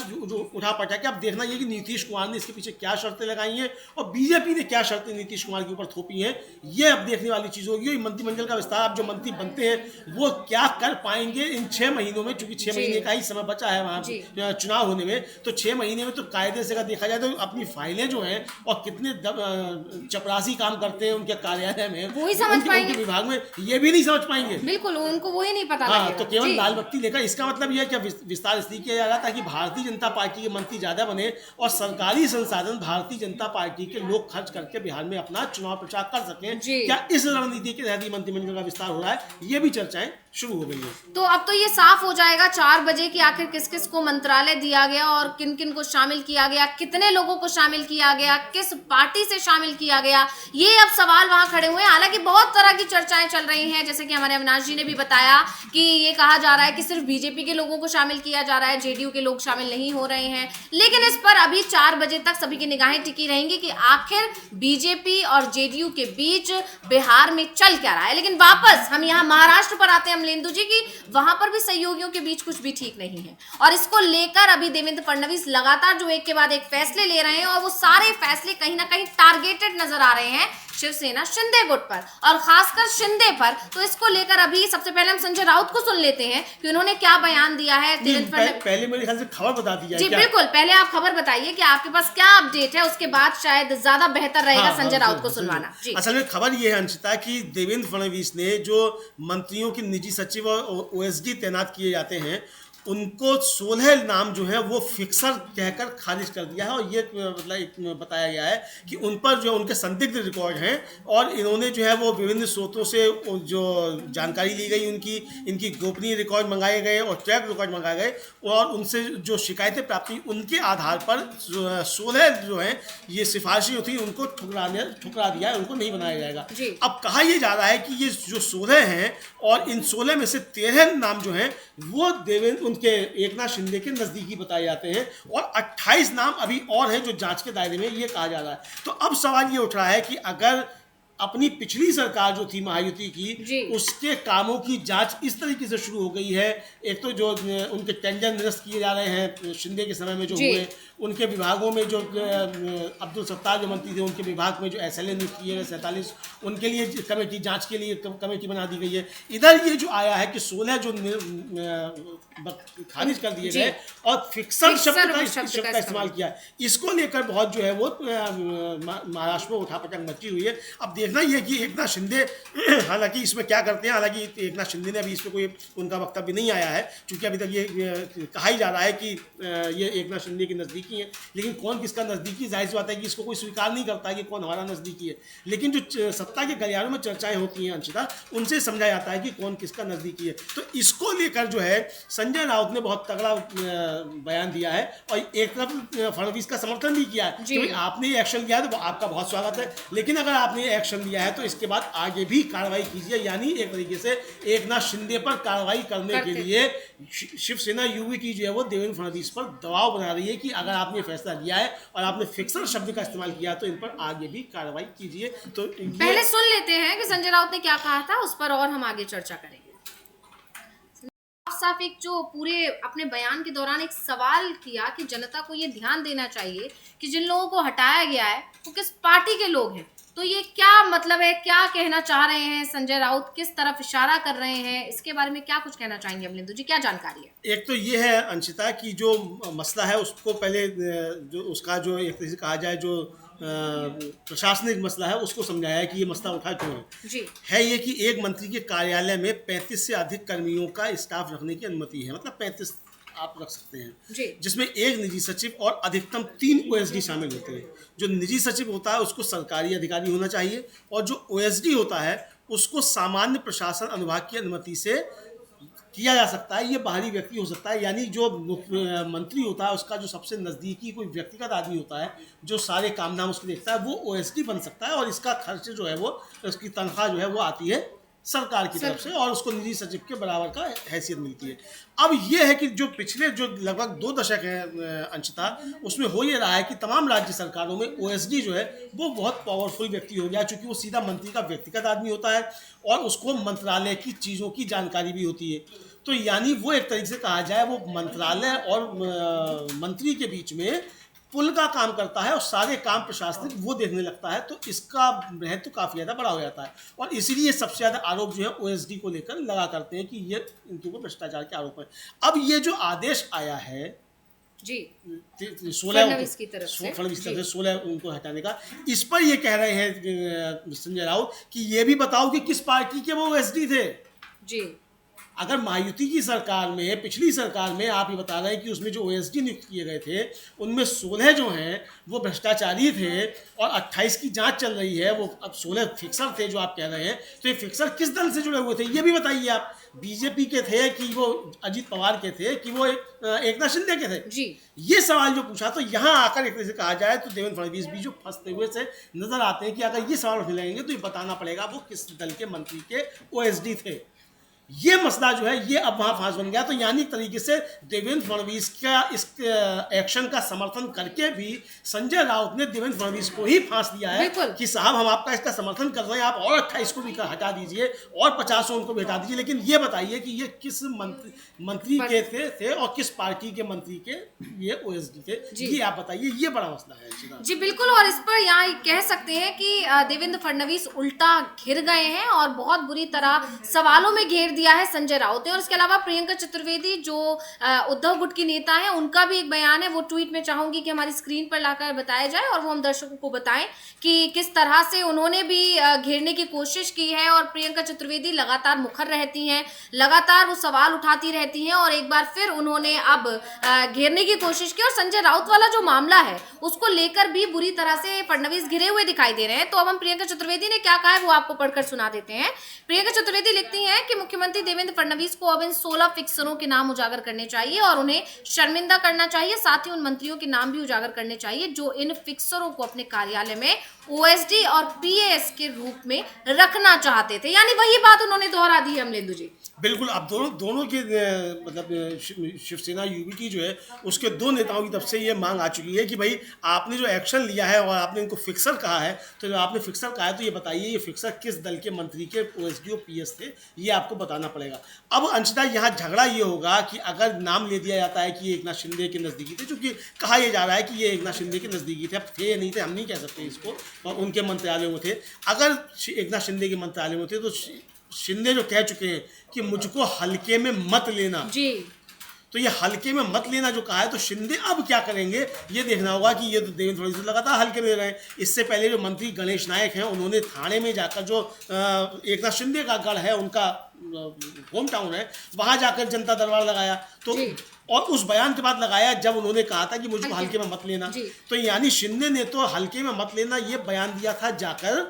B: उठा पटा के अब देखना ये कि नीतीश कुमार ने इसके पीछे क्या शर्तें लगाई हैं और बीजेपी ने क्या शर्तें नीतीश कुमार के ऊपर थोपी हैं, ये अब देखने वाली चीज होगी। मंत्रिमंडल का विस्तार, अब जो मंत्री बनते हैं वो क्या कर पाएंगे इन 6 महीनों में, चूंकि 6 महीने का ही समय बचा है वहां चुनाव होने में। तो 6 महीने में तो कायदे से अगर देखा जाए तो अपनी फाइलें जो हैं और कितने चपरासी काम करते हैं उनके कार्यालय में,
A: वही समझ पाएंगे,
B: विभाग में ये भी नहीं समझ पाएंगे।
A: बिल्कुल, उनको वही नहीं पता।
B: हाँ, तो केवल लाल बत्ती लेकर, इसका मतलब यह है कि विस्तार इसलिए किया जा रहा ताकि भारतीय जनता पार्टी के मंत्री ज्यादा बने और सरकारी संसाधन भारतीय जनता पार्टी के लोग खर्च करके बिहार में अपना चुनाव प्रचार कर सकें। क्या इस रणनीति के तहत मंत्रिमंडल का विस्तार हो रहा है, ये भी चर्चाएं शुरू हो गई है।
A: तो अब तो ये साफ हो जाएगा 4 बजे कि आखिर किस किस को मंत्रालय दिया गया और किन किन को शामिल किया गया, कितने लोगों को शामिल किया गया, किस पार्टी से शामिल किया गया, ये अब सवाल वहां खड़े हुए हैं। हालांकि बहुत तरह की चर्चाएं चल रही हैं, जैसे कि हमारे अविनाश जी ने भी बताया कि ये कहा जा रहा है कि सिर्फ बीजेपी के लोगों को शामिल किया जा रहा है, जेडीयू के लोग शामिल नहीं हो रहे हैं। लेकिन इस पर अभी 4 बजे तक सभी की निगाहें टिकी रहेंगी कि आखिर बीजेपी और जेडीयू के बीच बिहार में चल क्या रहा है। लेकिन वापस हम यहाँ महाराष्ट्र पर आते हैं अमलेंदु जी की, वहां पर भी सहयोगियों के बीच कुछ भी ठीक नहीं है और इसको लेकर अभी देवेंद्र फडणवीस लगातार जो एक के बाद एक फैसले ले रहे हैं और वो सारे फैसले कहीं ना कहीं टारगेटेड नजर आ रहे हैं शिवसेना शिंदे गुट पर और खासकर शिंदे पर। तो इसको लेकर अभी सबसे पहले हम संजय राउत को सुन लेते हैं कि उन्होंने क्या बयान दिया है।
B: पहले मेरे ख्याल से खबर बता दी जाए।
A: जी बिल्कुल, पहले आप खबर बताइए कि आपके पास क्या अपडेट है, उसके बाद शायद ज्यादा बेहतर रहेगा संजय राउत को सुनवाना।
B: असल में खबर ये है अंशिता कि देवेंद्र फडणवीस ने जो मंत्रियों के निजी सचिव और ओएसडी तैनात किए जाते हैं उनको 16 नाम जो है वो फिक्सर कहकर खारिज कर दिया है और ये मतलब बताया गया है कि उन पर जो उनके संदिग्ध रिकॉर्ड हैं और इन्होंने जो है वो विभिन्न स्रोतों से जो जानकारी ली गई, इनकी गोपनीय रिकॉर्ड मंगाए गए और ट्रैक रिकॉर्ड मंगाए गए और उनसे जो शिकायतें प्राप्त हुई उनके आधार पर 16 जो हैं ये सिफारिशें थी उनको ठुकरा दिया है, उनको नहीं बनाया जाएगा। अब कहा यह जा रहा है कि ये जो 16 हैं और इन 16 में से 13 नाम जो हैं वो देवेंद्र उनके एकनाथ शिंदे के नजदीकी बताए जाते हैं और 28 नाम अभी और हैं जो जांच के दायरे में ये कहा जा रहा है। तो अब सवाल ये उठ रहा है कि अगर अपनी पिछली सरकार जो थी महायुति की उसके कामों की जांच इस तरीके से शुरू हो गई है, एक तो जो उनके टेंडर निरस्त किए जा रहे हैं शिंदे के समय में जो हुए उनके विभागों में जो अब्दुल सत्तार जो मंत्री थे उनके विभाग में जो SLA नियुक्त किए गए 47 उनके लिए कमेटी जांच के लिए कमेटी बना दी गई है। इधर ये जो आया है कि 16 जो खारिज कर दिए गए और फिक्सर शब्द का इस्तेमाल किया है, इसको लेकर बहुत जो है वो महाराष्ट्र में उठापटक मची हुई है। अब देखना ये कि एकनाथ शिंदे हालांकि इसमें क्या करते हैं, हालांकि एकनाथ शिंदे ने अभी इस पर कोई उनका वक्तव्य नहीं आया है क्योंकि अभी तक ये कहा ही जा रहा है कि ये एकनाथ शिंदे की नज़दीकी है, लेकिन कौन किसका नज़दीकी, जाहिर सी बात है कि इसको कोई स्वीकार नहीं करता है कि कौन हमारा नज़दीकी है। लेकिन जो सत्ता के गलियारों में चर्चाएं होती हैं अंशिता, उनसे समझा जाता है कि कौन किसका नज़दीकी है। तो इसको लेकर जो है संजय राउत ने बहुत तगड़ा बयान दिया है और एक तरफ फडणवीस का समर्थन भी किया है कि आपने ये एक्शन लिया है तो आपका बहुत स्वागत है, लेकिन अगर आपने ये एक्शन लिया है तो इसके बाद आगे भी कार्रवाई कीजिए। यानी एक तरीके से एकनाथ शिंदे पर कार्रवाई करने के लिए शिवसेना यूवी की जो है वो देवेंद्र फडणवीस पर दबाव बना रही है कि अगर आपने फैसला लिया है और आपने फिक्सर शब्द का इस्तेमाल किया तो इन पर आगे भी कार्रवाई कीजिए। तो
A: पहले सुन लेते हैं कि संजय राउत ने क्या कहा था, उस पर और हम आगे चर्चा करेंगे। साफ एक जो पूरे अपने बयान के दौरान एक सवाल किया कि जनता को ये ध्यान देना चाहिए कि जिन लोगों को हटाया गया है वो किस पार्टी के लोग हैं। तो ये क्या मतलब है, क्या कहना चाह रहे हैं संजय राउत, किस तरफ इशारा कर रहे हैं, इसके बारे में क्या कुछ कहना चाहेंगे अमलेंदु जी, क्या जानकारी है?
B: एक तो ये है अंशिता कि जो मसला है उसको पहले जो उसका जो एक तरह से कहा जाए जो प्रशासनिक मसला है उसको समझाया है कि ये मसला उठा क्यों है।
A: जी
B: है ये कि एक मंत्री के कार्यालय में 35 से अधिक कर्मियों का स्टाफ रखने की अनुमति है, मतलब 35 आप रख सकते हैं, जिसमें एक निजी सचिव और अधिकतम 3 OSD शामिल होते हैं। जो निजी सचिव होता है उसको सरकारी अधिकारी होना चाहिए और जो OSD होता है उसको सामान्य प्रशासन अनुभाग की अनुमति से किया जा सकता है। ये बाहरी व्यक्ति हो सकता है, यानी जो मंत्री होता है उसका जो सबसे नज़दीकी कोई व्यक्तिगत आदमी होता है जो सारे काम धाम उसको देखता है वो OSD बन सकता है और इसका खर्च जो है वो उसकी तनख्वाह जो है वो आती है सरकार की तरफ से और उसको निजी सचिव के बराबर का हैसियत मिलती है। अब ये है कि जो पिछले जो लगभग 2 दशक हैं अंशिता, उसमें हो ये रहा है कि तमाम राज्य सरकारों में OSD जो है वो बहुत पावरफुल व्यक्ति हो गया, चूँकि वो सीधा मंत्री का व्यक्तिगत आदमी होता है और उसको मंत्रालय की चीज़ों की जानकारी भी होती है। तो यानी वो एक तरीके से कहा जाए वो मंत्रालय और मंत्री के बीच में पुल का काम करता है और सारे काम प्रशासनिक वो देखने लगता है, तो इसका महत्व काफ़ी ज़्यादा बड़ा हो जाता है और इसीलिए सबसे ज़्यादा आरोप जो है OSD को लेकर लगा करते हैं कि ये इनके ऊपर भ्रष्टाचार के आरोप है। अब ये जो आदेश आया है
A: जी
B: 16
A: फडणवीस की तरफ से
B: 16 उनको हटाने का, इस पर ये कह रहे हैं संजय राउत कि ये भी बताओ कि किस पार्टी के वो OSD थे।
A: जी
B: अगर महायुति की सरकार में, पिछली सरकार में आप ये बता रहे हैं कि उसमें जो OSD नियुक्त किए गए थे उनमें 16 जो हैं वो भ्रष्टाचारी थे और 28 की जांच चल रही है, वो अब 16 फिक्सर थे जो आप कह रहे हैं, तो ये फिक्सर किस दल से जुड़े हुए थे ये भी बताइए आप। बीजेपी के थे कि वो अजीत पवार के थे कि वो एकनाथ शिंदे के थे
A: जी।
B: ये सवाल जो पूछा, तो यहाँ आकर एक तरह से कहा जाए तो देवेंद्र फडणवीस भी जो फंसते हुए से नजर आते हैं कि अगर ये सवाल उठने लगेंगे तो ये बताना पड़ेगा वो किस दल के मंत्री के OSD थे। ये मसला जो है ये अब वहाँ फांस बन गया। तो यानी तरीके से देवेंद्र फडणवीस का इस एक्शन का समर्थन करके भी संजय राउत ने देवेंद्र फडणवीस को ही फांस दिया है कि साहब हम आपका इसका समर्थन कर रहे हैं, आप और 28 को भी हटा दीजिए और 50 उनको भी हटा दीजिए, लेकिन ये बताइए कि ये किस मंत्री के थे और किस पार्टी के मंत्री के ये OSD थे, ये आप बताइए। ये बड़ा मसला है
A: जी बिल्कुल। और इस पर यहाँ कह सकते हैं कि देवेंद्र फडणवीस उल्टा घिर गए हैं और बहुत बुरी तरह सवालों में घेर दिया है संजय राउत ने। और इसके अलावा प्रियंका चतुर्वेदी जो उद्धव गुट की नेता है उनका भी एक बयान है, वो ट्वीट में चाहूंगी कि हमारी स्क्रीन पर लाकर बताया जाए और वो हम दर्शकों को बताएं कि किस तरह से उन्होंने भी घेरने की कोशिश की है। और प्रियंका चतुर्वेदी लगातार मुखर रहती हैं, लगातार वो सवाल उठाती रहती हैं और एक बार फिर उन्होंने अब घेरने की कोशिश की। और संजय राउत वाला जो मामला है उसको लेकर भी बुरी तरह से फडणवीस घिरे हुए दिखाई दे रहे हैं। तो अब हम प्रियंका चतुर्वेदी ने क्या कहा है वो आपको पढ़कर सुना देते हैं। प्रियंका चतुर्वेदी लिखती हैं कि मुख्यमंत्री देवेंद्र फडणवीस को अब इन 16 फिक्सरों के नाम उजागर करने चाहिए और उन्हें शर्मिंदा करना चाहिए। साथ ही उन मंत्रियों के नाम भी उजागर करने चाहिए जो इन फिक्सरों को अपने कार्यालय में OSD और PAS के रूप में रखना चाहते थे। यानी वही बात उन्होंने दोहरा दी है अमलेंदु जी।
B: बिल्कुल, अब दोनों के मतलब शिवसेना यूबीटी जो है उसके दो नेताओं की तरफ से ये मांग आ चुकी है कि भाई आपने जो एक्शन लिया है और आपने इनको फिक्सर कहा है, तो जब आपने फिक्सर कहा है तो ये बताइए ये फिक्सर किस दल के मंत्री के ओएसडी और पीएस थे, ये आपको बताना पड़ेगा। अब अंशतः यहाँ झगड़ा ये होगा कि अगर नाम ले दिया जाता है कि ये एकनाथ शिंदे के नज़दीकी थे, चूँकि कहा यह जा रहा है कि ये एकनाथ शिंदे के नज़दीकी थे, अब थे या नहीं थे हम नहीं कह सकते इसको, और उनके मंत्रालयों में थे। अगर एकनाथ शिंदे के मंत्रालय में थे तो शिंदे जो कह चुके हैं कि मुझको हल्के में मत लेना
A: जी,
B: तो ये हल्के में मत लेना जो कहा है, तो शिंदे अब क्या करेंगे ये देखना होगा कि ये तो देवेंद्र फडणवीस से लगातार हल्के में ले रहे हैं। इससे पहले जो मंत्री गणेश नायक हैं उन्होंने थाने में जाकर जो एकनाथ शिंदे का गढ़ है, उनका होम टाउन है, वहां जाकर जनता दरबार लगाया, तो और उस बयान के बाद लगाया जब उन्होंने कहा था कि मुझको हल्के में मत लेना। तो यानी शिंदे ने तो हल्के में मत लेना ये बयान दिया था जाकर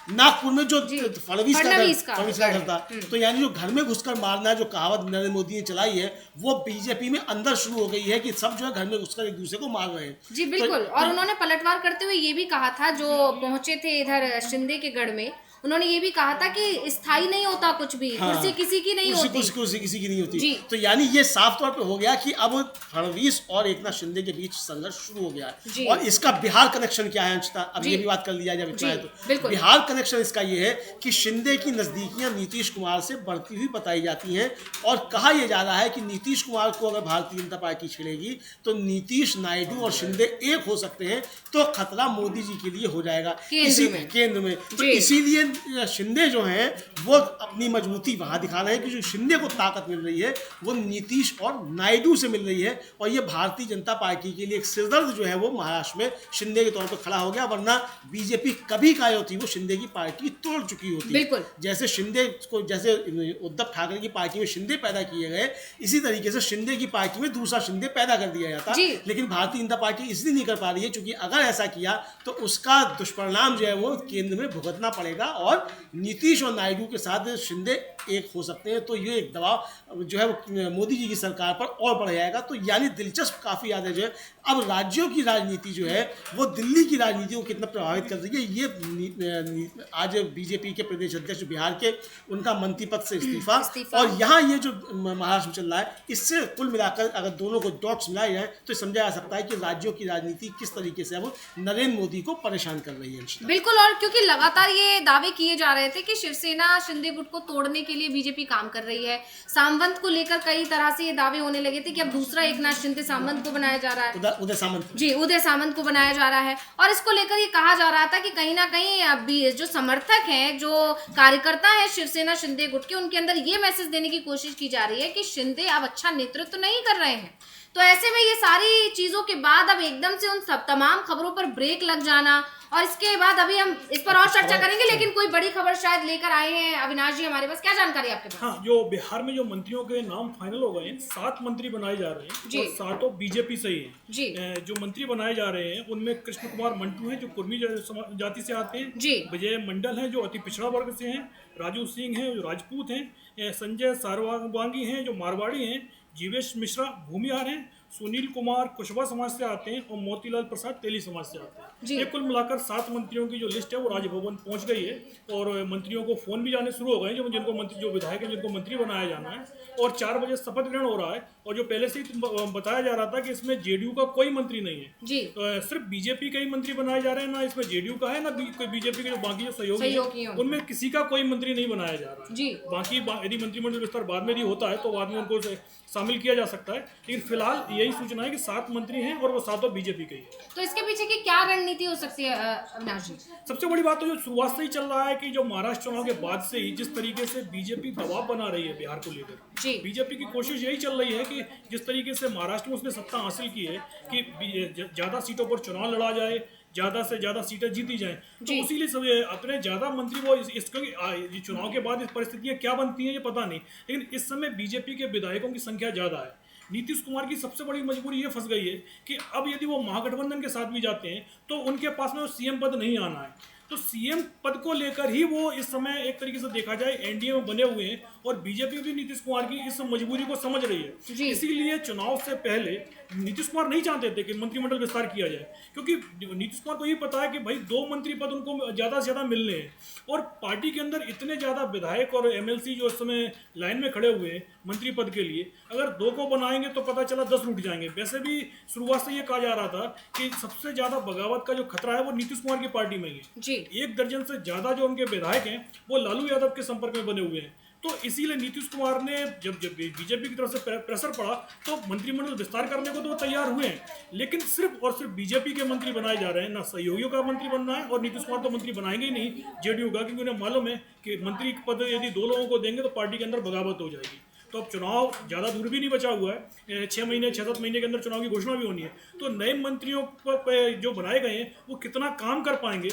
B: नागपुर में जो फडणवीस का घर था। तो यानी जो घर में घुसकर मारना जो कहावत नरेंद्र मोदी ने चलाई है वो बीजेपी में अंदर शुरू हो गई है कि सब जो है घर में घुसकर एक दूसरे को मार रहे हैं।
A: जी बिल्कुल। और उन्होंने पलटवार करते हुए ये भी कहा था, जो पहुंचे थे इधर शिंदे के गढ़ में, उन्होंने ये भी कहा था कि स्थायी नहीं होता कुछ भी, कुर्सी किसी की नहीं होती,
B: कुर्सी किसी की नहीं होती। तो यानी ये साफ तौर पे हो गया कि अब फडणवीस और एकनाथ शिंदे के बीच संघर्ष शुरू हो गया है। और इसका बिहार कनेक्शन क्या है अंशतः, अब ये भी बात कर लिया जाए इतना है तो बिहार कनेक्शन इसका ये है कि शिंदे की नजदीकियां नीतीश कुमार से बढ़ती हुई बताई जाती हैं, और कहा यह जा रहा है कि नीतीश कुमार को अगर भारतीय जनता पार्टी छेड़ेगी तो नीतीश, नायडू और शिंदे एक हो सकते हैं, तो खतरा मोदी जी के लिए हो जाएगा केंद्र में। तो इसीलिए शिंदे जो हैं वो अपनी मजबूती वहां दिखा रहे हैं कि जो शिंदे को ताकत मिल रही है वो नीतीश और नायडू से मिल रही है, और ये भारतीय जनता पार्टी के लिए एक सिरदर्द जो है वो महाराष्ट्र में शिंदे के तौर पर खड़ा हो गया। वरना बीजेपी कभी काय होती वो शिंदे की पार्टी तोड़ चुकी होती। जैसे शिंदे को, जैसे उद्धव ठाकरे की पार्टी में शिंदे पैदा किए गए, इसी तरीके से शिंदे की पार्टी में दूसरा शिंदे पैदा कर दिया जाता। लेकिन भारतीय जनता पार्टी इसलिए नहीं कर पा रही है क्योंकि अगर ऐसा किया तो उसका दुष्परिणाम जो है वो केंद्र में भुगतना पड़ेगा, और नीतीश और नायडू के साथ शिंदे एक हो सकते हैं। तो ये एक दबाव जो है वो मोदी जी की सरकार पर और बढ़ जाएगा। तो यानी दिलचस्प काफ़ी याद है जो है अब राज्यों की राजनीति जो है वो दिल्ली की राजनीति को कितना प्रभावित कर रही है। ये आज बीजेपी के प्रदेश अध्यक्ष बिहार के, उनका मंत्री पद से इस्तीफा, और यहाँ ये जो महाराष्ट्र में चल रहा है, इससे कुल मिलाकर अगर दोनों को डॉट्स मिलाए जाए तो समझा जा सकता है कि राज्यों की राजनीति किस तरीके से अब नरेंद्र मोदी को परेशान कर रही है।
A: बिल्कुल। और क्योंकि लगातार ये दावे किए जा रहे थे कि शिवसेना शिंदे गुट को तोड़ने के लिए बीजेपी काम कर रही है, सामंत को लेकर कई तरह से ये दावे होने लगे थे कि अब दूसरा एकनाथ शिंदे सामंत को बनाया जा रहा है,
B: उदय सामंत,
A: जी उदय सामंत को बनाया जा रहा है। और इसको लेकर ये कहा जा रहा था कि कहीं ना कहीं अभी जो समर्थक हैं, जो कार्यकर्ता हैं शिवसेना शिंदे गुट के, उनके अंदर ये मैसेज देने की कोशिश की जा रही है कि शिंदे अब अच्छा नेतृत्व नहीं कर रहे हैं। तो ऐसे में ये सारी चीजों के बाद अब एकदम से उन सब तमाम खबरों पर ब्रेक लग जाना, और इसके बाद अभी हम इस पर और चर्चा करेंगे, लेकिन कोई बड़ी खबर शायद लेकर आए हैं अविनाश जी हमारे पास। क्या जानकारी आपके पास?
C: हाँ, जो बिहार में जो मंत्रियों के नाम फाइनल हो गए हैं, 7 मंत्री बनाए जा रहे हैं, और 7 बीजेपी से ही हैं। जो मंत्री बनाए जा रहे हैं उनमें कृष्ण कुमार मंटू हैं जो कुर्मी जाति से आते हैं, विजय मंडल हैं जो अति पिछड़ा वर्ग से हैं, राजू सिंह हैं जो राजपूत हैं, संजय सारवांगी हैं जो मारवाड़ी हैं, जीवेश मिश्रा भूमिहार हैं, सुनील कुमार कुशवा समाज से आते हैं, और मोतीलाल प्रसाद तेली समाज से आते हैं। ये कुल मिलाकर 7 मंत्रियों की जो लिस्ट है वो राजभवन पहुंच गई है, और मंत्रियों को फोन भी जाने शुरू हो गए हैं जिनको मंत्री, जो विधायक हैं जिनको मंत्री बनाया जाना है, और 4 बजे शपथ ग्रहण हो रहा है। और जो पहले से ही बताया जा रहा था कि इसमें जेडीयू का कोई मंत्री नहीं है, तो सिर्फ बीजेपी के ही मंत्री बनाए जा रहे हैं, ना इसमें जेडीयू का है ना बीजेपी के जो बाकी जो सहयोगी हैं उनमें किसी का कोई मंत्री नहीं बनाया जा रहा है। बाकी यदि मंत्रिमंडल विस्तार बाद में भी होता है तो बाद में उनको शामिल किया जा सकता है, लेकिन फिलहाल यही सूचना है कि 7 मंत्री हैं और वो 7 बीजेपी के ही है।
A: तो इसके पीछे की क्या रणनीति हो सकती है अविनाश जी?
C: सबसे बड़ी बात तो जो शुरुआत से ही चल रहा है कि जो महाराष्ट्र चुनाव के बाद से ही जिस तरीके से बीजेपी दबाव बना रही है बिहार को लेकर, बीजेपी की कोशिश यही चल रही है कि जिस तरीके से महाराष्ट्र में उसने सत्ता हासिल की है कि ज्यादा सीटों पर चुनाव लड़ा जाए, ज्यादा से ज्यादा सीटें जीती जाएं, तो इसीलिए सब अपने ज्यादा मंत्री वो इसके चुनाव के बाद इस परिस्थितियां क्या बनती हैं ये पता नहीं, लेकिन इस समय बीजेपी के विधायकों की संख्या ज्यादा है। नीतीश कुमार की सबसे बड़ी मजबूरी ये फंस गई है कि अब यदि वो महागठबंधन के साथ भी जाते हैं तो उनके पास में सीएम पद नहीं आना है। तो सीएम पद को लेकर ही वो इस समय एक तरीके से देखा जाए एनडीए में बने हुए हैं और बीजेपी भी नीतीश कुमार की इस मजबूरी को समझ रही है। इसीलिए चुनाव से पहले नीतीश कुमार नहीं चाहते थे कि मंत्रिमंडल विस्तार किया जाए, क्योंकि नीतीश कुमार को ये पता है कि भाई 2 मंत्री पद उनको ज्यादा से ज्यादा मिलने हैं और पार्टी के अंदर इतने ज्यादा विधायक और एमएलसी जो इस समय लाइन में खड़े हुए हैं मंत्री पद के लिए, अगर 2 को बनाएंगे तो पता चला 10 लूट जाएंगे। वैसे भी शुरुआत से ये कहा जा रहा था कि सबसे ज्यादा बगावत का जो खतरा है वो नीतीश कुमार की पार्टी में ही है। 1 दर्जन से ज्यादा जो उनके विधायक हैं वो लालू यादव के संपर्क में बने हुए हैं। तो इसीलिए नीतीश कुमार ने जब बीजेपी की तरफ से प्रेशर पड़ा तो मंत्रिमंडल विस्तार करने को तो तैयार हुए हैं, लेकिन सिर्फ और सिर्फ बीजेपी के मंत्री बनाए जा रहे हैं। ना सहयोगियों का मंत्री बनना है और नीतीश कुमार तो मंत्री बनाएंगे ही नहीं जेडीयू का, क्योंकि उन्हें मालूम है कि मंत्री पद यदि 2 लोगों को देंगे तो पार्टी के अंदर बगावत हो जाएगी। तो अब चुनाव ज़्यादा दूर भी नहीं बचा हुआ है, 6-7 महीने के अंदर चुनाव की घोषणा भी होनी है। तो नए मंत्रियों पर जो बनाए गए हैं वो कितना काम कर पाएंगे,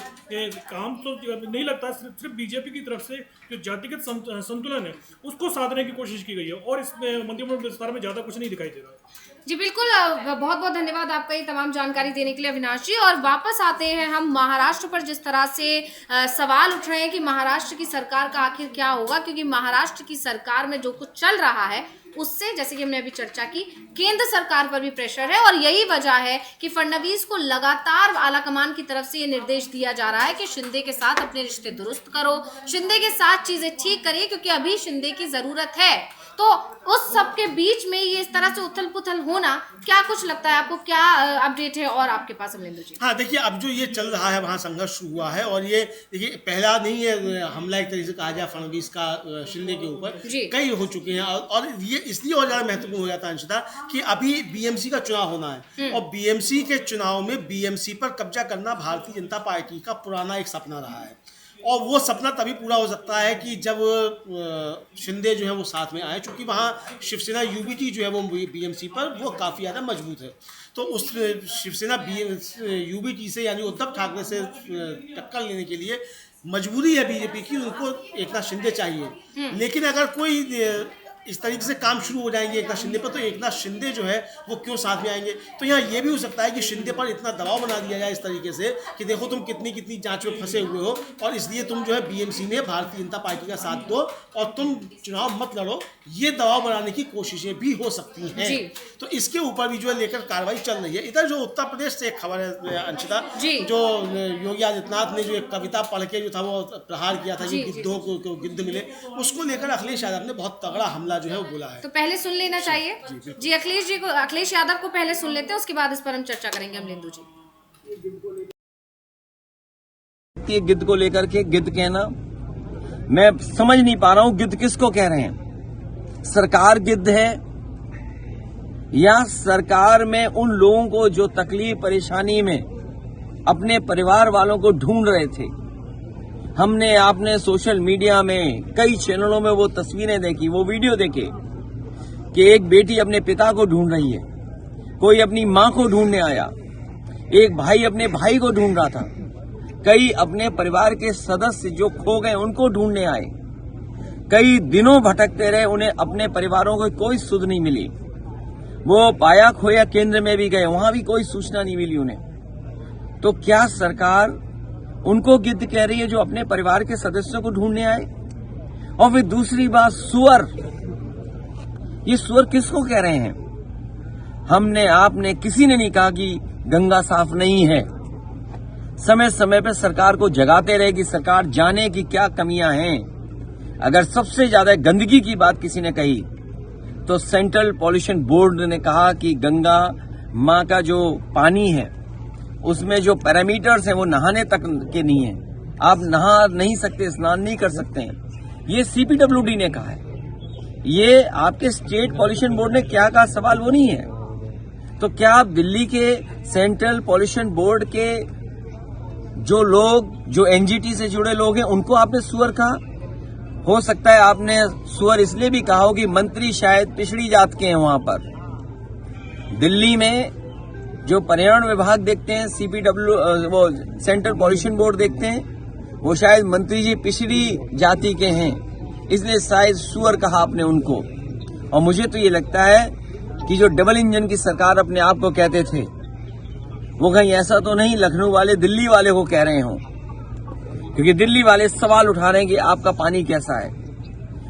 C: काम तो नहीं लगता। सिर्फ बीजेपी की तरफ से जो जातिगत संतुलन है उसको साधने की कोशिश की गई है और इस मंत्रिमंडल विस्तार में ज़्यादा कुछ नहीं दिखाई दे रहा है।
A: जी बिल्कुल, बहुत बहुत धन्यवाद आपका ये तमाम जानकारी देने के लिए अविनाश जी। और वापस आते हैं हम महाराष्ट्र पर। जिस तरह से सवाल उठ रहे हैं कि महाराष्ट्र की सरकार का आखिर क्या होगा, क्योंकि महाराष्ट्र की सरकार में जो कुछ चल रहा है उससे, जैसे कि हमने अभी चर्चा की, केंद्र सरकार पर भी प्रेशर है और यही वजह है कि फडणवीस को लगातार आलाकमान की तरफ से ये निर्देश दिया जा रहा है कि शिंदे के साथ अपने रिश्ते दुरुस्त करो, शिंदे के साथ चीजें ठीक करिए, क्योंकि अभी शिंदे की जरूरत है। तो उस सब के बीच में ये इस तरह से उथल पुथल होना, क्या कुछ लगता है आपको, क्या अपडेट है और आपके पास अमलेंदु जी?
B: हाँ देखिए, अब जो ये चल रहा है वहाँ संघर्ष हुआ है और ये देखिए पहला नहीं है हमला, एक तरीके से कहा जाए फडणवीस का शिंदे के ऊपर, कई हो चुके हैं। और ये इसलिए और ज़्यादा महत्वपूर्ण हो जाता है अंशिता कि अभी बीएमसी का चुनाव होना है और बीएमसी के चुनाव में बीएमसी पर कब्जा करना भारतीय जनता पार्टी का पुराना एक सपना रहा है और वो सपना तभी पूरा हो सकता है कि जब शिंदे जो है वो साथ में आए, चूँकि वहाँ शिवसेना यूबीटी जो है वो बीएमसी पर वो काफ़ी ज़्यादा मजबूत है। तो उस शिवसेना यूबीटी से यानी उद्धव ठाकरे से टक्कर लेने के लिए मजबूरी है बीजेपी की, उनको एकनाथ शिंदे चाहिए। लेकिन अगर कोई इस तरीके से काम शुरू हो जाएंगे एकनाथ शिंदे पर, तो एकनाथ शिंदे जो है वो क्यों साथ में आएंगे। तो यहाँ ये भी हो सकता है कि शिंदे पर इतना दबाव बना दिया जाए इस तरीके से कि देखो तुम कितनी कितनी जांच में फंसे हुए हो और इसलिए तुम जो है बीएमसी में भारतीय जनता पार्टी का साथ दो और तुम चुनाव मत लड़ो, ये दबाव बनाने की कोशिशें भी हो सकती हैं। तो इसके ऊपर भी जो है लेकर कार्रवाई चल रही है। इधर जो उत्तर प्रदेश से एक खबर है अंशिता, जो योगी आदित्यनाथ ने जो एक कविता पढ़ के जो था वो प्रहार किया था, गिद्धों को गिद्ध मिले, उसको लेकर अखिलेश यादव ने बहुत तगड़ा हमला जो है वो बोला है।
A: तो पहले सुन लेना चाहिए जी अखिलेश यादव को पहले सुन लेते हैं, उसके बाद इस पर हम चर्चा करेंगे। अमलेंदु जी,
D: ये गिद्ध को लेकर के गिद्ध कहना, मैं समझ नहीं पा रहा हूं गिद्ध किसको कह रहे हैं। सरकार गिद्ध है या सरकार में उन लोगों को जो तकलीफ परेशानी में अपने परिवार वालों को ढूंढ रहे थे। हमने आपने सोशल मीडिया में कई चैनलों में वो तस्वीरें देखी, वो वीडियो देखे कि एक बेटी अपने पिता को ढूंढ रही है, कोई अपनी मां को ढूंढने आया, एक भाई अपने भाई को ढूंढ रहा था, कई अपने परिवार के सदस्य जो खो गए उनको ढूंढने आए, कई दिनों भटकते रहे, उन्हें अपने परिवारों को कोई सुध नहीं मिली। वो पाया खोया केंद्र में भी गए, वहां भी कोई सूचना नहीं मिली उन्हें। तो क्या सरकार उनको गिद्ध कह रही है जो अपने परिवार के सदस्यों को ढूंढने आए? और फिर दूसरी बात, सुअर, ये सुअर किसको कह रहे हैं? हमने आपने किसी ने नहीं कहा कि गंगा साफ नहीं है। समय समय पर सरकार को जगाते रहे कि सरकार जाने की क्या कमियां हैं। अगर सबसे ज्यादा गंदगी की बात किसी ने कही तो सेंट्रल पॉल्यूशन बोर्ड ने कहा कि गंगा मां का जो पानी है उसमें जो पैरामीटर्स हैं वो नहाने तक के नहीं है, आप नहा नहीं सकते, स्नान नहीं कर सकते हैं। ये सीपीडब्ल्यूडी ने कहा है। ये आपके स्टेट पॉल्यूशन बोर्ड ने क्या कहा, सवाल वो नहीं है। तो क्या आप दिल्ली के सेंट्रल पॉल्यूशन बोर्ड के जो लोग, जो एनजीटी से जुड़े लोग हैं, उनको आपने सुअर कहा? हो सकता है आपने सुअर इसलिए भी कहा हो कि मंत्री शायद पिछड़ी जात के हैं। वहां पर दिल्ली में जो पर्यावरण विभाग देखते हैं, सीपीडब्ल्यू वो सेंट्रल पॉल्यूशन बोर्ड देखते हैं, वो शायद मंत्री जी पिछड़ी जाति के हैं, इसलिए शायद सुअर कहा आपने उनको। और मुझे तो ये लगता है कि जो डबल इंजन की सरकार अपने आप को कहते थे, वो कहीं ऐसा तो नहीं लखनऊ वाले दिल्ली वाले को कह रहे हों। क्योंकि दिल्ली वाले सवाल उठा रहे हैं कि आपका पानी कैसा है,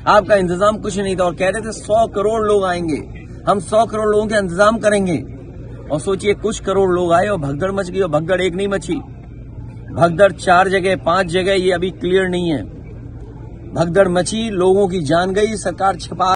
D: आपका इंतजाम कुछ नहीं था, और कह रहे थे 100 करोड़ लोग आएंगे, हम 100 करोड़ लोगों का इंतजाम करेंगे। और सोचिए कुछ करोड़ लोग आए और भगदड़ मच गई, और भगदड़ एक नहीं मची, भगदड़ 4 जगह 5 जगह, ये अभी क्लियर नहीं है। भगदड़ मची, लोगों की जान गई, सरकार छिपा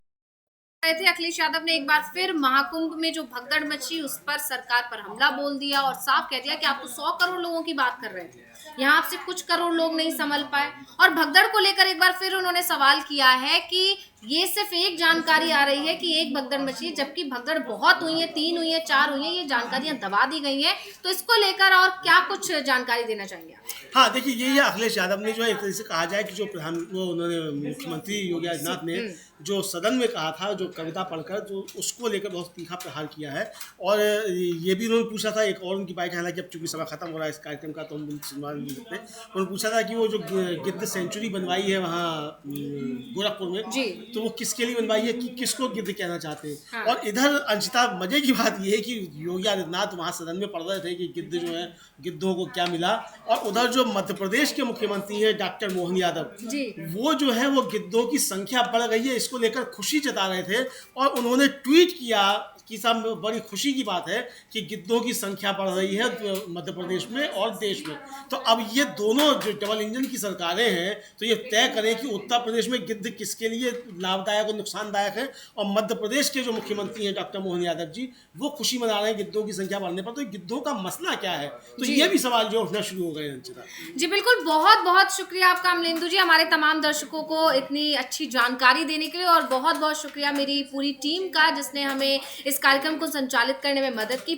A: रहे थे। अखिलेश यादव ने एक बार फिर महाकुंभ में जो भगदड़ मची उस पर सरकार पर हमला बोल दिया और साफ कह दिया कि आप तो 100 करोड़ लोगों की बात कर रहे थे, यहाँ आपसे कुछ करोड़ लोग नहीं संभल पाए। और भगदड़ को लेकर एक बार फिर उन्होंने सवाल किया है कि ये सिर्फ एक जानकारी आ रही है कि एक भगदड़ मची है, जबकि भगदड़ बहुत हुई है, 3 हुई है, 4 हुई है, ये जानकारियां दबा दी गई हैं। तो इसको लेकर और क्या कुछ जानकारी देना चाहेंगे आप?
B: हाँ, देखिए ये अखिलेश यादव ने जो है एक तरह से कहा जाए कि जो उन्होंने मुख्यमंत्री योगी आदित्यनाथ ने जो सदन में कहा था, जो कविता पढ़कर, जो उसको लेकर बहुत तीखा प्रहार किया है। और ये भी उन्होंने पूछा था, एक और उनकी बाइट, हालांकि अब चूंकि समय खत्म हो रहा है इस कार्यक्रम का तो हम सुनवा नहीं सकते, उन्होंने पूछा था कि वो जो गिद्ध सेंचुरी बनवाई है वहाँ गोरखपुर में, तो वो किसके लिए बनवाई है, कि किसको गिद्ध कहना चाहते हैं। हाँ। और इधर अंशिता, मजे की बात ये है कि योगी आदित्यनाथ वहाँ सदन में पढ़ रहे थे कि गिद्ध जो है, गिद्धों को क्या मिला, और उधर जो मध्य प्रदेश के मुख्यमंत्री हैं डॉक्टर मोहन यादव, वो जो है वो गिद्धों की संख्या बढ़ गई है, इसको लेकर खुशी जता रहे थे। और उन्होंने ट्वीट किया कि सब बड़ी खुशी की बात है कि गिद्धों की संख्या बढ़ रही है मध्य प्रदेश में और देश में। तो अब ये दोनों जो डबल इंजन की सरकारें हैं, तो ये तय करें कि उत्तर प्रदेश में गिद्ध किसके लिए लाभदायक और नुकसानदायक है, और मध्य प्रदेश के जो मुख्यमंत्री हैं डॉक्टर मोहन यादव जी, वो खुशी मना रहे हैं गिद्धों की संख्या बढ़ने पर। तो गिद्धों का मसला क्या है, तो ये भी सवाल जो उठना शुरू हो गए हैं।
A: जी बिल्कुल, बहुत बहुत शुक्रिया आपका अमलेंदु जी, हमारे तमाम दर्शकों को इतनी अच्छी जानकारी देने के लिए। और बहुत बहुत शुक्रिया मेरी पूरी टीम का जिसने हमें इस कार्यक्रम को संचालित करने में मदद की।